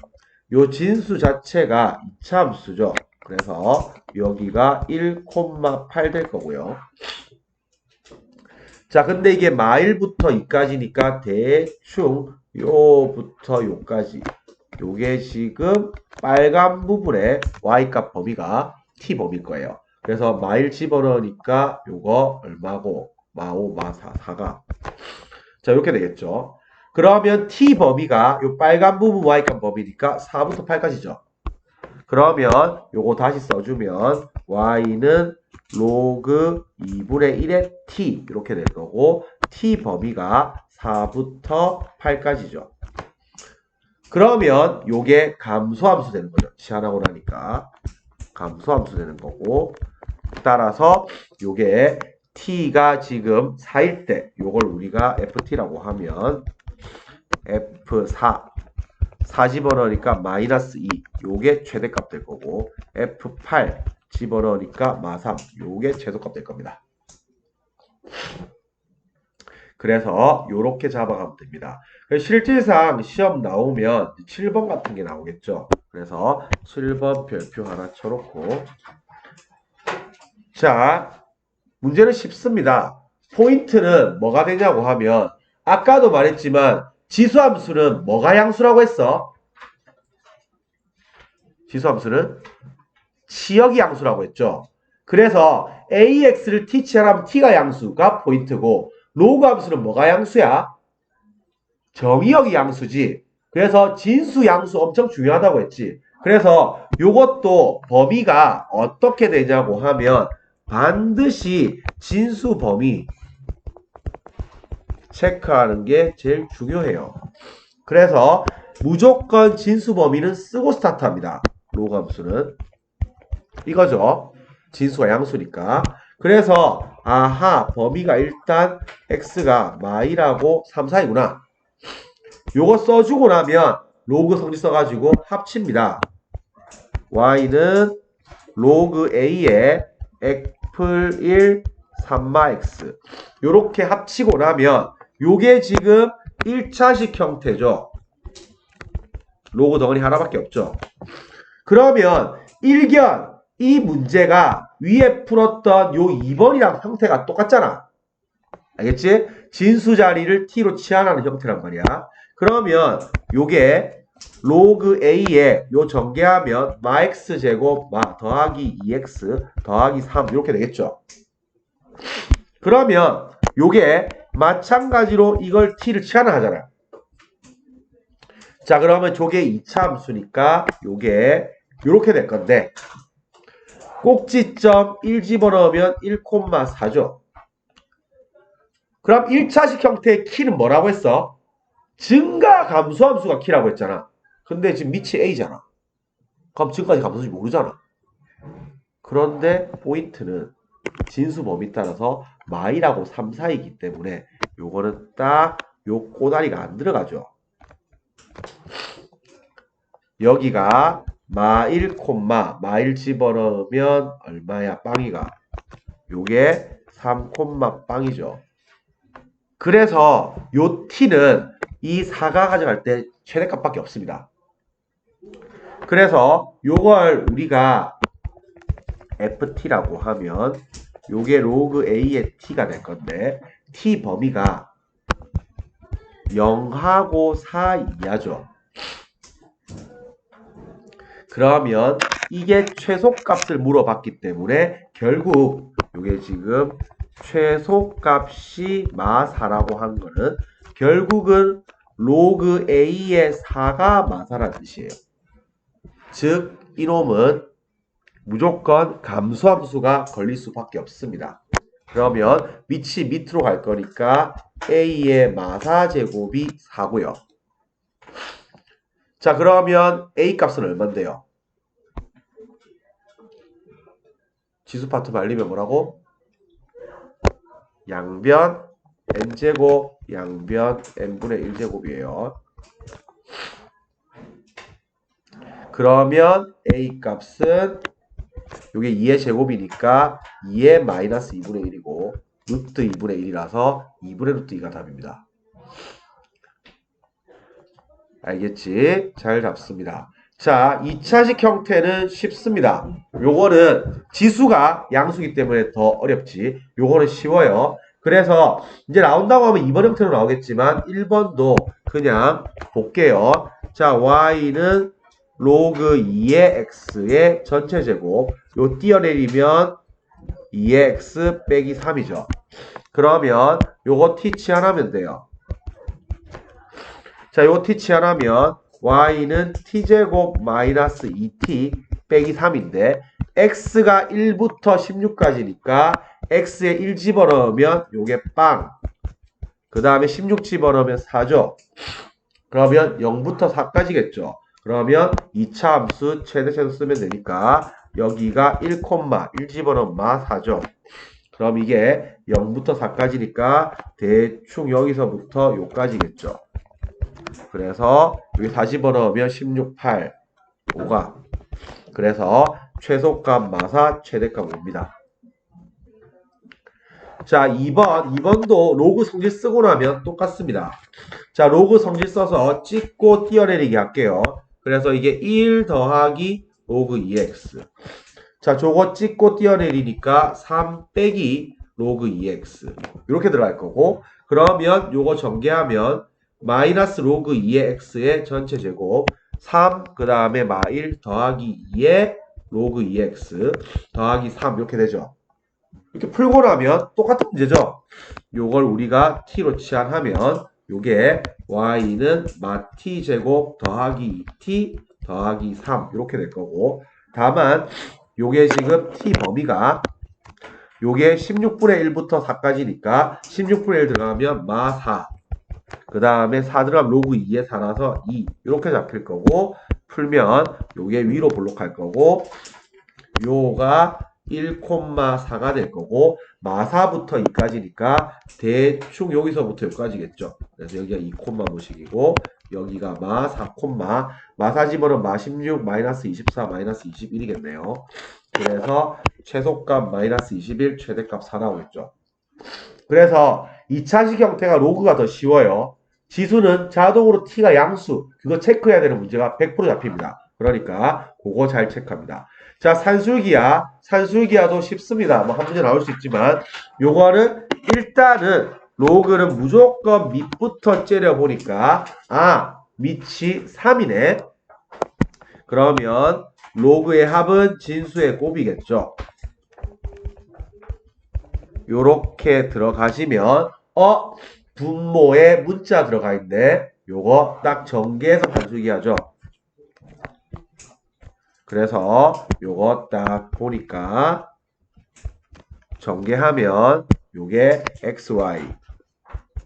요 진수 자체가 2차 함수죠. 그래서 여기가 1,8 될 거고요. 자, 근데 이게 마일부터 2까지니까 대충 요부터 요까지 요게 지금 빨간 부분의 y값 범위가 t 범위일 거예요. 그래서 마일 집어넣으니까 요거 얼마고 마5 마4 4가 자 이렇게 되겠죠. 그러면 t 범위가 요 빨간 부분 y값 범위니까 4부터 8까지죠. 그러면 요거 다시 써주면 y는 로그 2분의 1의 t 이렇게 될 거고 t 범위가 4부터 8까지죠. 그러면 요게 감소함수 되는 거죠. 치환하고 나니까 감소함수 되는 거고 따라서 요게 t가 지금 4일 때 요걸 우리가 ft라고 하면 f4 4 집어넣으니까 마이너스 2 요게 최대값 될 거고 f8 집어넣으니까 마3 요게 최소값 될 겁니다. 그래서 요렇게 잡아가면 됩니다. 실질상 시험 나오면 7번 같은 게 나오겠죠. 그래서 7번 별표 하나 쳐놓고 자 문제는 쉽습니다. 포인트는 뭐가 되냐고 하면 아까도 말했지만 지수함수는 뭐가 양수라고 했어? 지수함수는 치역이 양수라고 했죠. 그래서 AX를 t 치환하면 t가 양수가 포인트고 로그 함수는 뭐가 양수야? 정의역이 양수지. 그래서 진수 양수 엄청 중요하다고 했지. 그래서 요것도 범위가 어떻게 되냐고 하면 반드시 진수 범위 체크하는 게 제일 중요해요. 그래서 무조건 진수 범위는 쓰고 스타트합니다. 로그 함수는 이거죠. 진수가 양수니까. 그래서 아하 범위가 일단 x가 마이라고 3, 4이구나. 요거 써주고 나면 로그 성질 써가지고 합칩니다. y는 로그 a에 애플 1 3마 x 요렇게 합치고 나면 요게 지금 1차식 형태죠. 로그 덩어리 하나밖에 없죠. 그러면 일견 이 문제가 위에 풀었던 요 2번이랑 형태가 똑같잖아. 알겠지? 진수 자리를 t로 치환하는 형태란 말이야. 그러면 요게 로그 a에 요 전개하면 마 x 제곱 마 더하기 2x 더하기 3 이렇게 되겠죠. 그러면 요게 마찬가지로 이걸 t를 치환을 하잖아요. 자 그러면 저게 2차 함수니까 요게 요렇게 될 건데 꼭지점 1 집어넣으면 1,4죠. 그럼 1차식 형태의 키는 뭐라고 했어? 증가 감소함수가 키라고 했잖아. 근데 지금 밑이 a잖아. 그럼 증가지 감소지 모르잖아. 그런데 포인트는 진수 범위 따라서 마이라고 3, 4이기 때문에 요거는 딱 요 꼬다리가 안 들어가죠. 여기가 마1, 마1 집어넣으면 얼마야? 빵이가. 요게 3, 빵이죠. 그래서 요 t는 이 4가 가져갈 때 최대값밖에 없습니다. 그래서 요걸 우리가 ft라고 하면 요게 로그 a의 t가 될 건데 t 범위가 0하고 4 이하죠. 그러면 이게 최소값을 물어봤기 때문에 결국 요게 지금 최소값이 마4라고 한 거는 결국은 로그 a의 4가 마4라는 뜻이에요. 즉 이놈은 무조건 감소함수가 걸릴 수밖에 없습니다. 그러면 밑이 밑으로 갈 거니까 a의 마4 제곱이 4고요. 자 그러면 a 값은 얼만데요? 지수 파트 말리면 뭐라고? 양변 n제곱 양변 n분의 1제곱이에요. 그러면 a 값은 요게 2의 제곱이니까 2의 마이너스 2분의 1이고 루트 2분의 1이라서 2분의 루트 2가 답입니다. 알겠지? 잘 잡습니다. 자, 2차식 형태는 쉽습니다. 요거는 지수가 양수기 때문에 더 어렵지. 요거는 쉬워요. 그래서 이제 나온다고 하면 2번 형태로 나오겠지만 1번도 그냥 볼게요. 자, y는 로그 2의 x의 전체 제곱. 요 띄어내리면 2의 x 빼기 3이죠. 그러면 요거 t 치환하면 돼요. 자, 요거 t 치환하면 y는 t제곱 마이너스 2t 빼기 3인데 x가 1부터 16까지니까 x에 1 집어넣으면 요게 빵. 그 다음에 16 집어넣으면 4죠. 그러면 0부터 4까지겠죠. 그러면 2차 함수 최대체로 쓰면 되니까 여기가 1, 1 집어넣으면 마 4죠. 그럼 이게 0부터 4까지니까 대충 여기서부터 요까지겠죠. 그래서 여기 4 집어넣으면 16, 8, 5가. 그래서 최소값 마사 최대값 5입니다. 자, 2번도 로그 성질 쓰고 나면 똑같습니다. 자, 로그 성질 써서 찍고 띄어내리기 할게요. 그래서 이게 1 더하기 로그 2x. 자, 저거 찍고 띄어내리니까 3 빼기 로그 2x. 이렇게 들어갈 거고, 그러면 요거 전개하면 마이너스 로그 2의 x의 전체 제곱 3, 그 다음에 마1 더하기 2의 로그 2x 더하기 3 이렇게 되죠. 이렇게 풀고 나면 똑같은 문제죠. 요걸 우리가 t로 치환하면 요게 y는 마 t 제곱 더하기 2t 더하기 3 이렇게 될 거고, 다만 요게 지금 t 범위가 요게 16분의 1부터 4까지니까 16분의 1 들어가면 마 4, 그 다음에 4 들어가면 로그 2에 4라서 2 이렇게 잡힐 거고, 풀면 요게 위로 볼록할 거고 요가 1,4가 될 거고 마4부터 2까지니까 대충 여기서부터 여기까지겠죠. 그래서 여기가 2,5식이고 여기가 마4, 마4 집어넣으면 마16, 마이너스 24, 마이너스 21이겠네요. 그래서 최소값 마이너스 21, 최대값 4 나오겠죠. 그래서 2차식 형태가 로그가 더 쉬워요. 지수는 자동으로 t가 양수, 그거 체크해야 되는 문제가 100% 잡힙니다. 그러니까 그거 잘 체크합니다. 자, 산술기하도 쉽습니다. 뭐 한 문제 나올 수 있지만 요거는 일단은 로그는 무조건 밑부터 째려보니까 밑이 3이네. 그러면 로그의 합은 진수의 곱이겠죠. 요렇게 들어가시면 분모에 문자 들어가 있네. 요거 딱 전개해서 산술기 하죠. 그래서 요거 딱 보니까 전개하면 요게 xy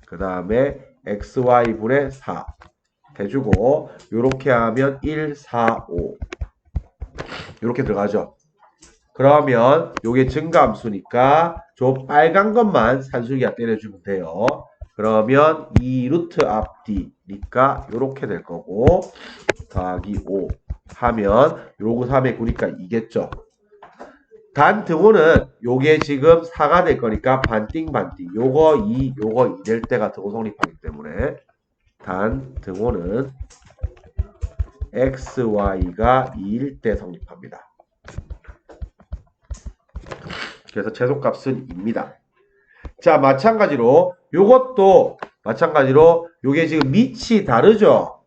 그 다음에 xy분의 4 해주고 요렇게 하면 1, 4, 5 요렇게 들어가죠. 그러면 요게 증가함수니까 저 빨간 것만 산술기가 때려주면 돼요. 그러면 2 루트 앞뒤니까 요렇게 될 거고 더하기 5 하면 로그 3의 9니까 2겠죠. 단 등호는 요게 지금 4가 될 거니까 반띵 요거 2 요거 2 될 때가 등호 성립하기 때문에 단 등호는 xy가 2일 때 성립합니다. 그래서 최소값은 2입니다. 자, 마찬가지로 요것도 마찬가지로 요게 지금 밑이 다르죠.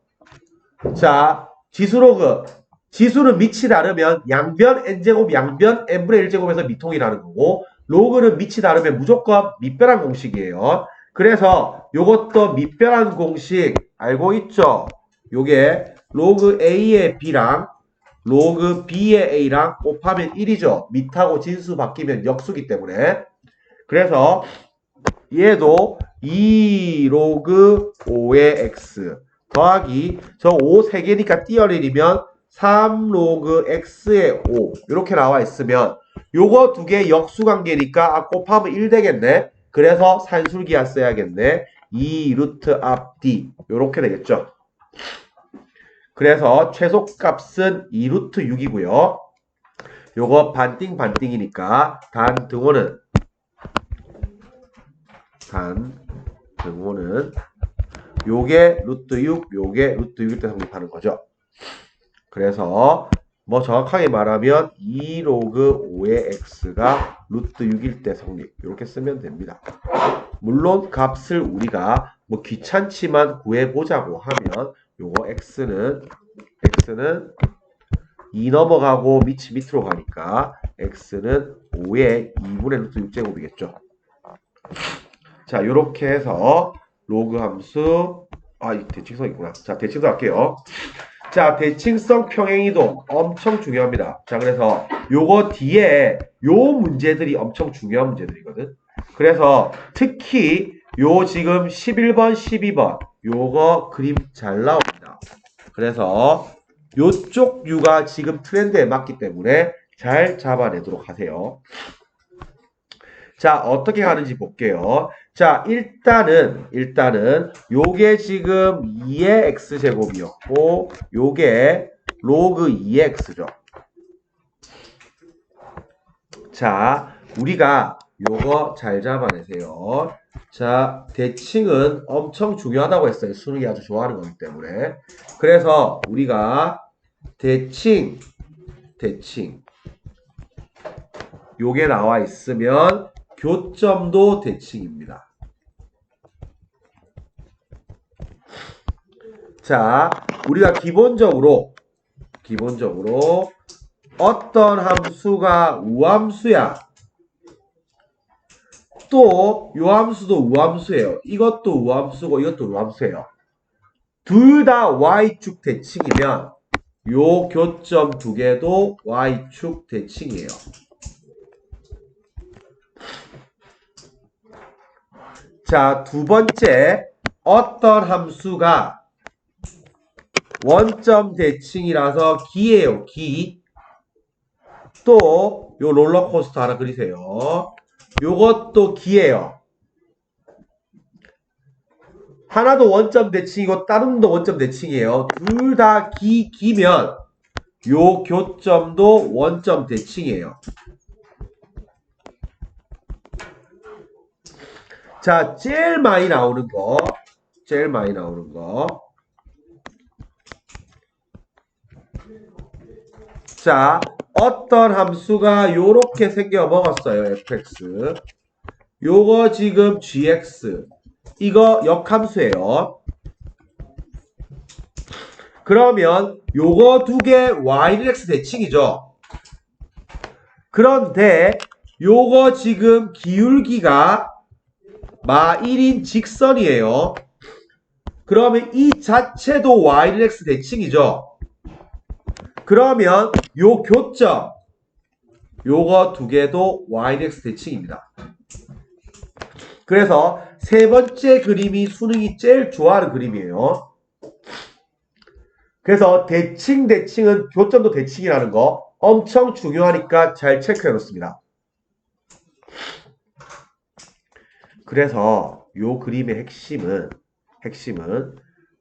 자, 지수로그 지수는 밑이 다르면 양변 n제곱 양변 n분의 1제곱에서 미통이라는 거고, 로그는 밑이 다르면 무조건 밑변환 공식이에요. 그래서 요것도 밑변환 공식 알고 있죠? 요게 로그 a의 b랑 로그 b의 a랑 곱하면 1이죠. 밑하고 진수 바뀌면 역수기 때문에. 그래서 얘도 2 로그 5의 x 더하기 저 5 3개니까 띄어내리면 3 로그 x의 5 이렇게 나와 있으면 요거 두 개 역수관계니까 곱하면 1 되겠네. 그래서 산술기하 써야겠네. 2 루트 앞 d 이렇게 되겠죠. 그래서 최소값은 2루트 6이고요. 요거 반띵이니까 단등호는 요게 루트 6, 요게 루트 6일 때 성립하는 거죠. 그래서 뭐 정확하게 말하면 2 로그 5의 x가 루트 6일 때 성립. 이렇게 쓰면 됩니다. 물론 값을 우리가 뭐 귀찮지만 구해보자고 하면 요거 x는 2 넘어가고 밑으로 가니까 x는 5의 2분의 루트 6제곱이겠죠. 자, 요렇게 해서 로그 함수, 이 대칭성 있구나. 자, 대칭성 할게요. 자, 대칭성 평행이동 엄청 중요합니다. 자, 그래서 요거 뒤에 요 문제들이 엄청 중요한 문제들이거든. 그래서 특히 요 지금 11번, 12번 요거 그림 잘 나옵니다. 그래서 요쪽 류가 지금 트렌드에 맞기 때문에 잘 잡아내도록 하세요. 자, 어떻게 가는지 볼게요. 자, 일단은 요게 지금 2의 x제곱이었고 요게 로그 2의 x죠. 자, 우리가 요거 잘 잡아내세요. 자, 대칭은 엄청 중요하다고 했어요. 수능이 아주 좋아하는 거기 때문에. 그래서 우리가 대칭 요게 나와 있으면 교점도 대칭입니다. 자, 우리가 기본적으로 어떤 함수가 우함수야. 또 요 함수도 우함수예요. 이것도 우함수고 이것도 우함수예요. 둘 다 y축 대칭이면 요 교점 두 개도 y축 대칭이에요. 자, 두 번째, 어떤 함수가 원점 대칭이라서 기예요, 기. 또, 요 롤러코스터 하나 그리세요. 요것도 기예요. 하나도 원점 대칭이고, 다른 놈도 원점 대칭이에요. 둘 다 기면, 요 교점도 원점 대칭이에요. 자, 제일 많이 나오는 거. 자, 어떤 함수가 요렇게 생겨 먹었어요, fx. 요거 지금 gx. 이거 역함수예요. 그러면 요거 두 개 y는 x 대칭이죠. 그런데 요거 지금 기울기가 마 1인 직선이에요. 그러면 이 자체도 y는 x 대칭이죠. 그러면 요 교점 요거 두 개도 y는 x 대칭입니다. 그래서 세 번째 그림이 수능이 제일 좋아하는 그림이에요. 그래서 대칭은 교점도 대칭이라는 거 엄청 중요하니까 잘 체크해 놓습니다. 그래서 요 그림의 핵심은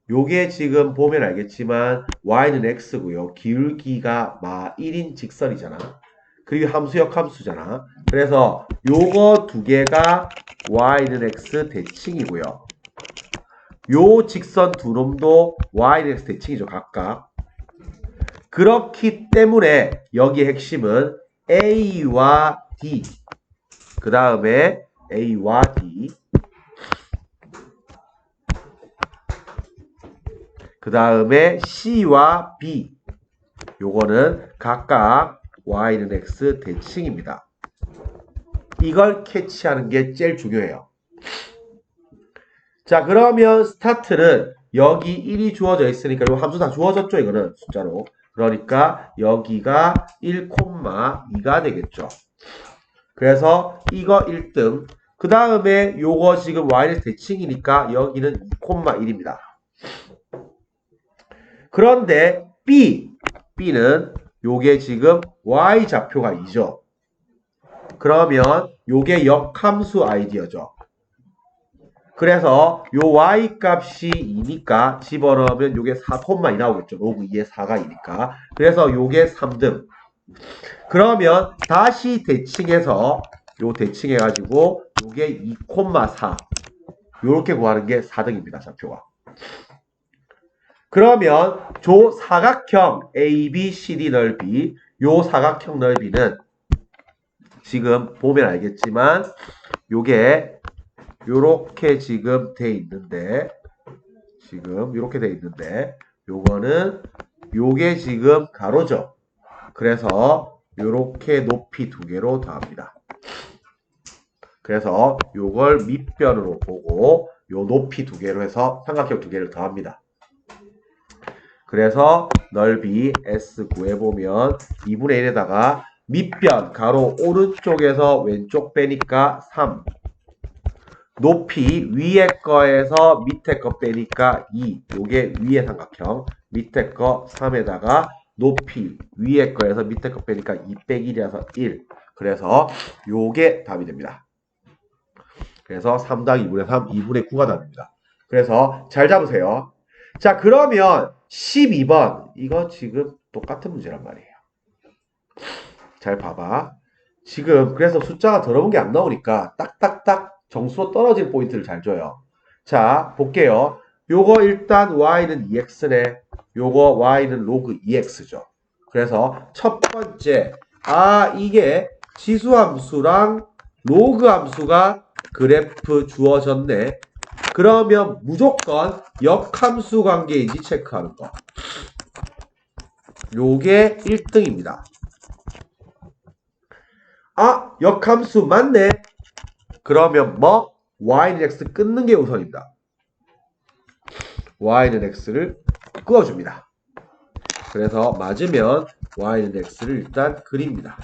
요게 지금 보면 알겠지만 y는 x고요. 기울기가 마 1인 직선이잖아. 그리고 함수 역함수잖아. 그래서 요거 두 개가 y는 x 대칭이고요. 요 직선 두 놈도 y는 x 대칭이죠. 각각. 그렇기 때문에 여기 핵심은 a와 d 그 다음에 a와 d 그 다음에 c와 b 요거는 각각 y는 x 대칭입니다. 이걸 캐치하는 게 제일 중요해요. 자, 그러면 스타트는 여기 1이 주어져 있으니까 요 함수 다 주어졌죠, 이거는 숫자로. 그러니까 여기가 1,2가 되겠죠. 그래서 이거 1등. 그 다음에 요거 지금 y는 대칭이니까 여기는 2,1입니다. 그런데 B는 요게 지금 y 좌표가 2죠. 그러면 요게 역함수 아이디어죠. 그래서 요 y 값이 2니까 집어넣으면 요게 4콤마이 나오겠죠. 로그 2의 4가 2니까. 그래서 요게 3등. 그러면 다시 대칭해서 요 대칭해가지고 요게 2,4 요렇게 구하는 게 4등입니다. 좌표가. 그러면 조 사각형 ABCD 넓이 요 사각형 넓이는 지금 보면 알겠지만 요게 요렇게 지금 돼 있는데 지금 요렇게 돼 있는데 요거는 요게 지금 가로죠. 그래서 요렇게 높이 두 개로 더합니다. 그래서 요걸 밑변으로 보고 요 높이 두 개로 해서 삼각형 두 개를 더합니다. 그래서 넓이 S 구해보면 2분의 1에다가 밑변 가로 오른쪽에서 왼쪽 빼니까 3 높이 위에 거에서 밑에 거 빼니까 2 요게 위의 삼각형 밑에 거 3에다가 높이 위에 거에서 밑에 거 빼니까 2 빼기 1이라서 1 그래서 요게 답이 됩니다. 그래서 3 더하기 2분의 3 2분의 9가 답입니다. 그래서 잘 잡으세요. 자 그러면 12번 이거 지금 똑같은 문제란 말이에요. 잘 봐봐. 지금 그래서 숫자가 더러운 게 안 나오니까 딱딱딱 정수로 떨어질 포인트를 잘 줘요. 자 볼게요. 요거 일단 y는 2x네. 요거 y는 로그 2x죠. 그래서 첫 번째 이게 지수함수랑 로그 함수가 그래프 주어졌네. 그러면 무조건 역함수 관계인지 체크하는 거. 요게 1등입니다. 역함수 맞네. 그러면 뭐? y는 x 끊는 게 우선입니다. y는 x를 끄어줍니다. 그래서 맞으면 y는 x를 일단 그립니다.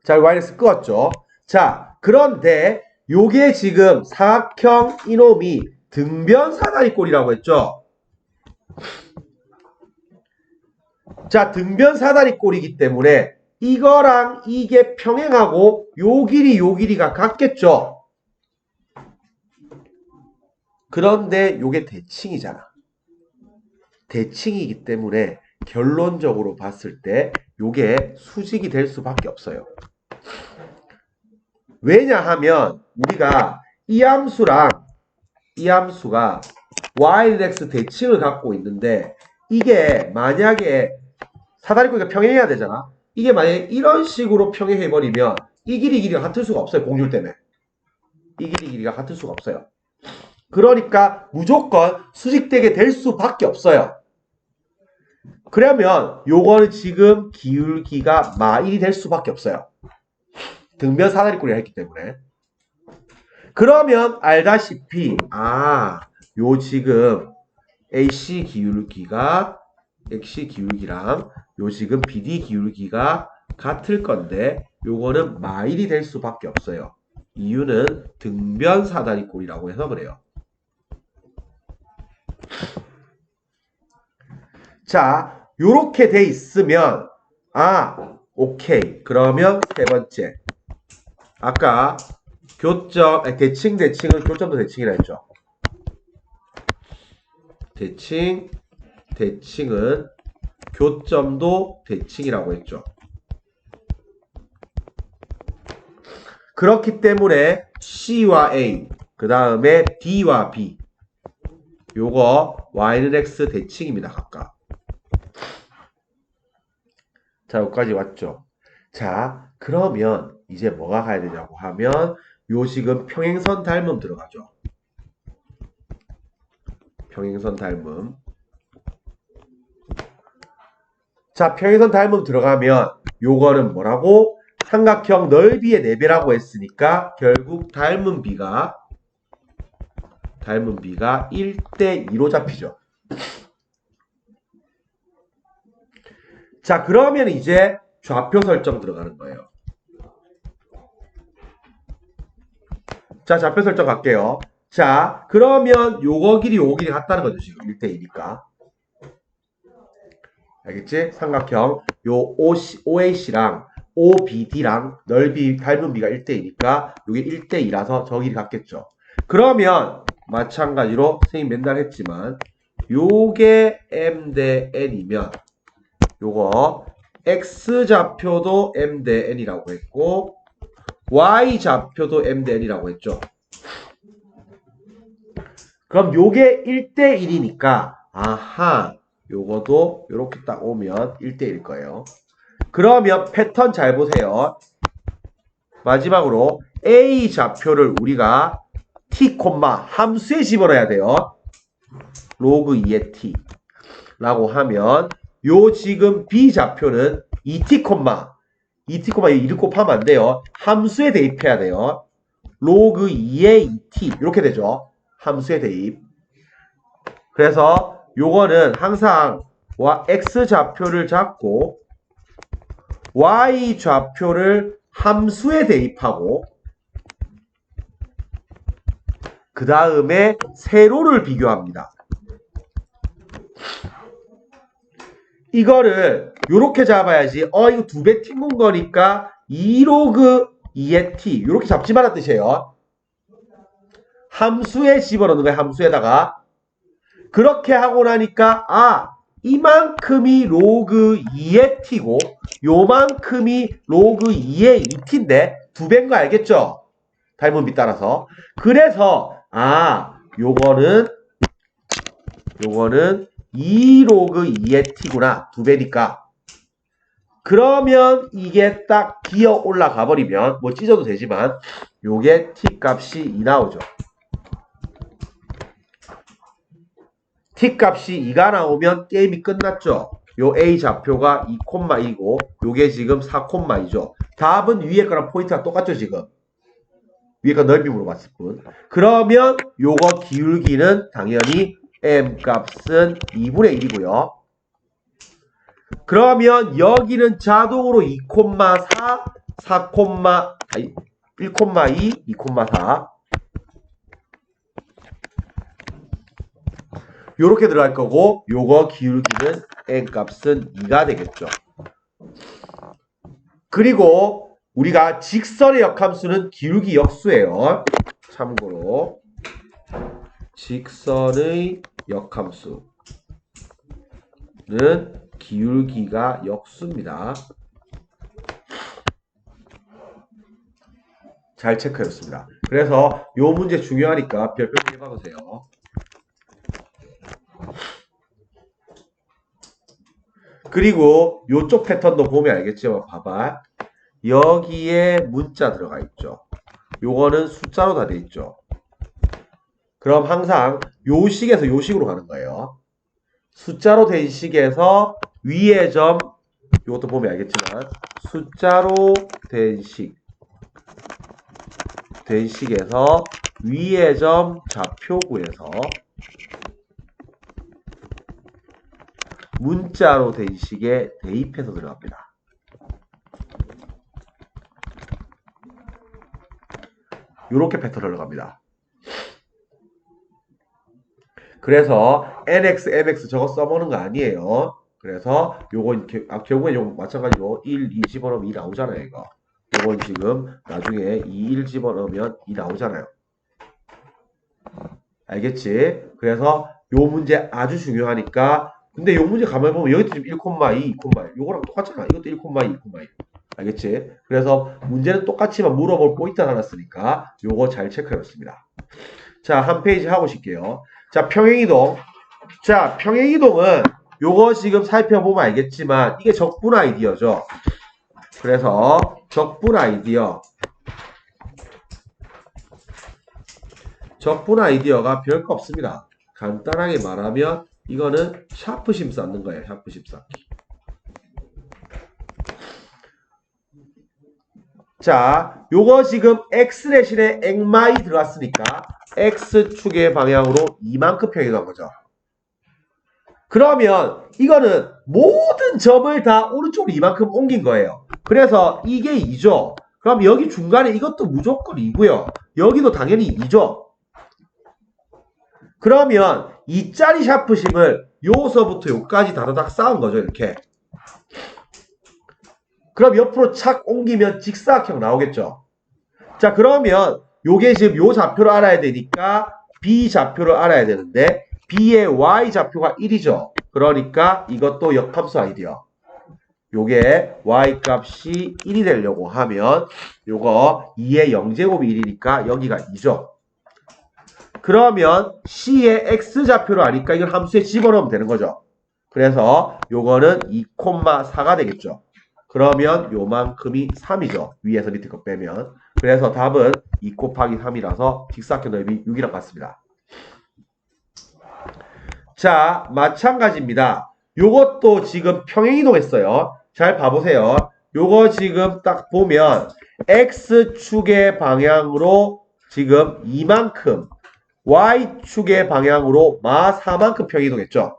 자, y는 x 끄었죠. 자, 그런데 요게 지금 사각형 이놈이 등변 사다리꼴이라고 했죠. 자, 등변 사다리꼴이기 때문에 이거랑 이게 평행하고 요 길이가 같겠죠. 그런데 요게 대칭이잖아. 대칭이기 때문에 결론적으로 봤을 때 요게 수직이 될 수밖에 없어요. 왜냐하면 우리가 이 함수랑 이 함수가 y는 x 대칭을 갖고 있는데 이게 만약에 사다리꼴이가 평행해야 되잖아. 이게 만약에 이런 식으로 평행해버리면 이 길이가 같을 수가 없어요. 공률 때문에. 이 길이가 같을 수가 없어요. 그러니까 무조건 수직되게 될 수밖에 없어요. 그러면 요거는 지금 기울기가 마1이 될 수밖에 없어요. 등변 사다리꼴이라 했기 때문에. 그러면 알다시피 요 지금 AC 기울기가 XC 기울기랑 요 지금 BD 기울기가 같을 건데 요거는 마1이 될 수밖에 없어요. 이유는 등변 사다리꼴이라고 해서 그래요. 자, 요렇게 돼 있으면 오케이. 그러면 세 번째. 아까 교점, 대칭은 교점도 대칭이라 했죠. 대칭은 교점도 대칭이라고 했죠. 그렇기 때문에 C와 A, 그 다음에 D와 B. 요거 Y는 X 대칭입니다. 각각. 자, 여기까지 왔죠. 자, 그러면 이제 뭐가 가야 되냐고 하면 요 지금 평행선 닮음 들어가죠. 평행선 닮음. 자, 평행선 닮음 들어가면 요거는 뭐라고? 삼각형 넓이의 4배라고 했으니까 결국 닮은 비가 1대2로 잡히죠. 자, 그러면 이제 좌표 설정 들어가는 거예요. 자, 좌표 설정 갈게요. 자, 그러면 요거 길이 같다는 거죠. 지금 1대2니까. 알겠지? 삼각형 요 OAC랑 OBD랑 넓이 닮은 비가 1대2니까 이게 1대2라서 저 길이 같겠죠. 그러면 마찬가지로 선생님 맨날 했지만 요게 M 대 N이면 요거 X좌표도 M 대 N이라고 했고 Y좌표도 M 대 N이라고 했죠. 그럼 요게 1대1이니까 아하 요거도 요렇게 딱 오면 1대1일 거예요. 그러면 패턴 잘 보세요. 마지막으로 A좌표를 우리가 T, 함수에 집어넣어야 돼요. 로그 2의 T 라고 하면 요 지금 B좌표는 2T, 2T, 1을 곱하면 안 돼요. 함수에 대입해야 돼요. 로그 2의 2T 이렇게 되죠. 함수에 대입. 그래서 요거는 항상 X좌표를 잡고 Y좌표를 함수에 대입하고 그 다음에 세로를 비교합니다. 이거를 요렇게 잡아야지 이거 두 배 튕긴 거니까 2로그 2의 t 이렇게 잡지 말란 뜻이에요. 함수에 집어넣는 거예요. 함수에다가 그렇게 하고 나니까 이만큼이 로그 2의 t고 요만큼이 로그 2의 2t인데 두 배인 거 알겠죠? 닮은 비 따라서. 그래서 요거는 2로그 2의 t구나. 두 배니까. 그러면 이게 딱 기어 올라가 버리면 뭐 찢어도 되지만 요게 t 값이 2 나오죠. t 값이 2가 나오면 게임이 끝났죠. 요 a 좌표가 2,2고 요게 지금 4,2죠. 답은 위에 거랑 포인트가 똑같죠 지금. 위에 거 넓이 물어봤을 뿐. 그러면 요거 기울기는 당연히 m 값은 2분의 1이고요. 그러면 여기는 자동으로 2,4, 1,2, 2,4 요렇게 들어갈 거고 요거 기울기는 n 값은 2가 되겠죠. 그리고 우리가 직선의 역함수는 기울기 역수예요. 참고로 직선의 역함수는 기울기가 역수입니다. 잘 체크해줬습니다. 그래서 요 문제 중요하니까 별표 해봐보세요. 그리고 요쪽 패턴도 보면 알겠지만 봐봐. 여기에 문자 들어가 있죠. 요거는 숫자로 다 돼 있죠. 그럼 항상 요 식에서 요 식으로 가는 거예요. 숫자로 된 식에서 위의 점 요것도 보면 알겠지만 숫자로 된 식에서 위의 점 좌표 구에서 문자로 된 식에 대입해서 들어갑니다. 요렇게 패턴으로 갑니다. 그래서 nx, mx 저거 써보는 거 아니에요. 그래서 요거 결국엔 요거 마찬가지로 1, 2 집어넣으면 2 나오잖아요. 이거. 요건 지금 나중에 2, 1 집어넣으면 2 나오잖아요. 알겠지? 그래서 요 문제 아주 중요하니까 근데 요 문제 가만히 보면 여기도 지금 1,2, 2,1 요거랑 똑같잖아. 이것도 1,2, 2,1 알겠지? 그래서 문제는 똑같지만 물어볼 포인트가 하나 쓰니까 요거 잘 체크해봤습니다. 자, 한 페이지 하고 싶게요. 자, 평행이동. 자, 평행이동은 요거 지금 살펴보면 알겠지만 이게 적분 아이디어죠. 그래서 적분 아이디어가 별거 없습니다. 간단하게 말하면 이거는 샤프심 쌓는 거예요. 샤프심 쌓기. 자, 요거 지금 x 대신에 액마이 들어갔으니까 x축의 방향으로 이만큼 평행한 거죠. 그러면 이거는 모든 점을 다 오른쪽으로 이만큼 옮긴 거예요. 그래서 이게 2죠. 그럼 여기 중간에 이것도 무조건 2고요. 여기도 당연히 2죠. 그러면 2짜리 샤프심을 요서부터 요까지 다다닥 쌓은 거죠. 이렇게. 그럼 옆으로 착 옮기면 직사각형 나오겠죠. 자, 그러면 요게 지금 요 좌표를 알아야 되니까 B 좌표를 알아야 되는데 B의 Y 좌표가 1이죠. 그러니까 이것도 역함수 아이디어. 요게 Y 값이 1이 되려고 하면 요거 2의 0제곱이 1이니까 여기가 2죠. 그러면 C의 X 좌표를 아니까 이걸 함수에 집어넣으면 되는 거죠. 그래서 요거는 2,4가 되겠죠. 그러면 요만큼이 3이죠. 위에서 밑에 거 빼면. 그래서 답은 2 곱하기 3이라서 직사각형 넓이 6이랑 같습니다. 자, 마찬가지입니다. 요것도 지금 평행이동했어요. 잘 봐보세요. 요거 지금 딱 보면 X축의 방향으로 지금 이만큼 Y축의 방향으로 마 4만큼 평행이동했죠.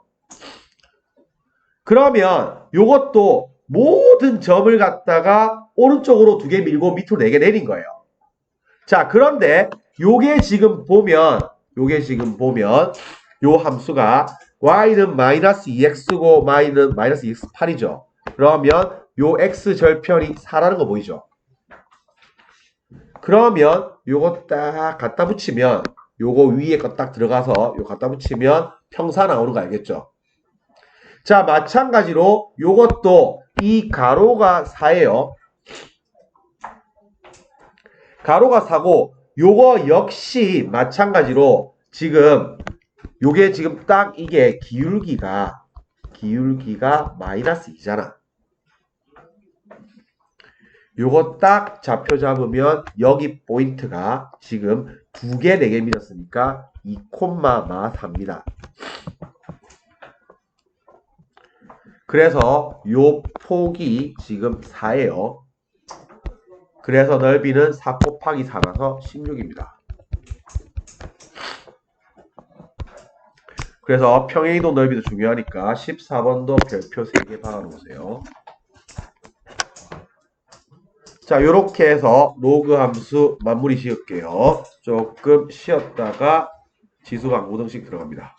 그러면 요것도 모든 점을 갖다가 오른쪽으로 2개 밀고 밑으로 4개 내린 거예요. 자, 그런데 요게 지금 보면 요 함수가 y는 마이너스 2x고 y는 마이너스 2x8이죠. 그러면 요 x 절편이 4라는 거 보이죠? 그러면 요거 딱 갖다 붙이면 요거 위에 거 딱 들어가서 요 갖다 붙이면 평사 나오는 거 알겠죠? 자, 마찬가지로 요것도 이 가로가 4예요. 가로가 4고 요거 역시 마찬가지로 지금 요게 지금 딱 이게 기울기가 마이너스 2잖아. 요거 딱 좌표 잡으면 여기 포인트가 지금 2개 4개 밀었으니까 2,4입니다. 그래서 요 폭이 지금 4예요. 그래서 넓이는 4 곱하기 4라서 16입니다. 그래서 평행이동 넓이도 중요하니까 14번도 별표 3개 박아놓으세요. 자, 요렇게 해서 로그 함수 마무리 지을게요. 조금 쉬었다가 지수 광고 등식 들어갑니다.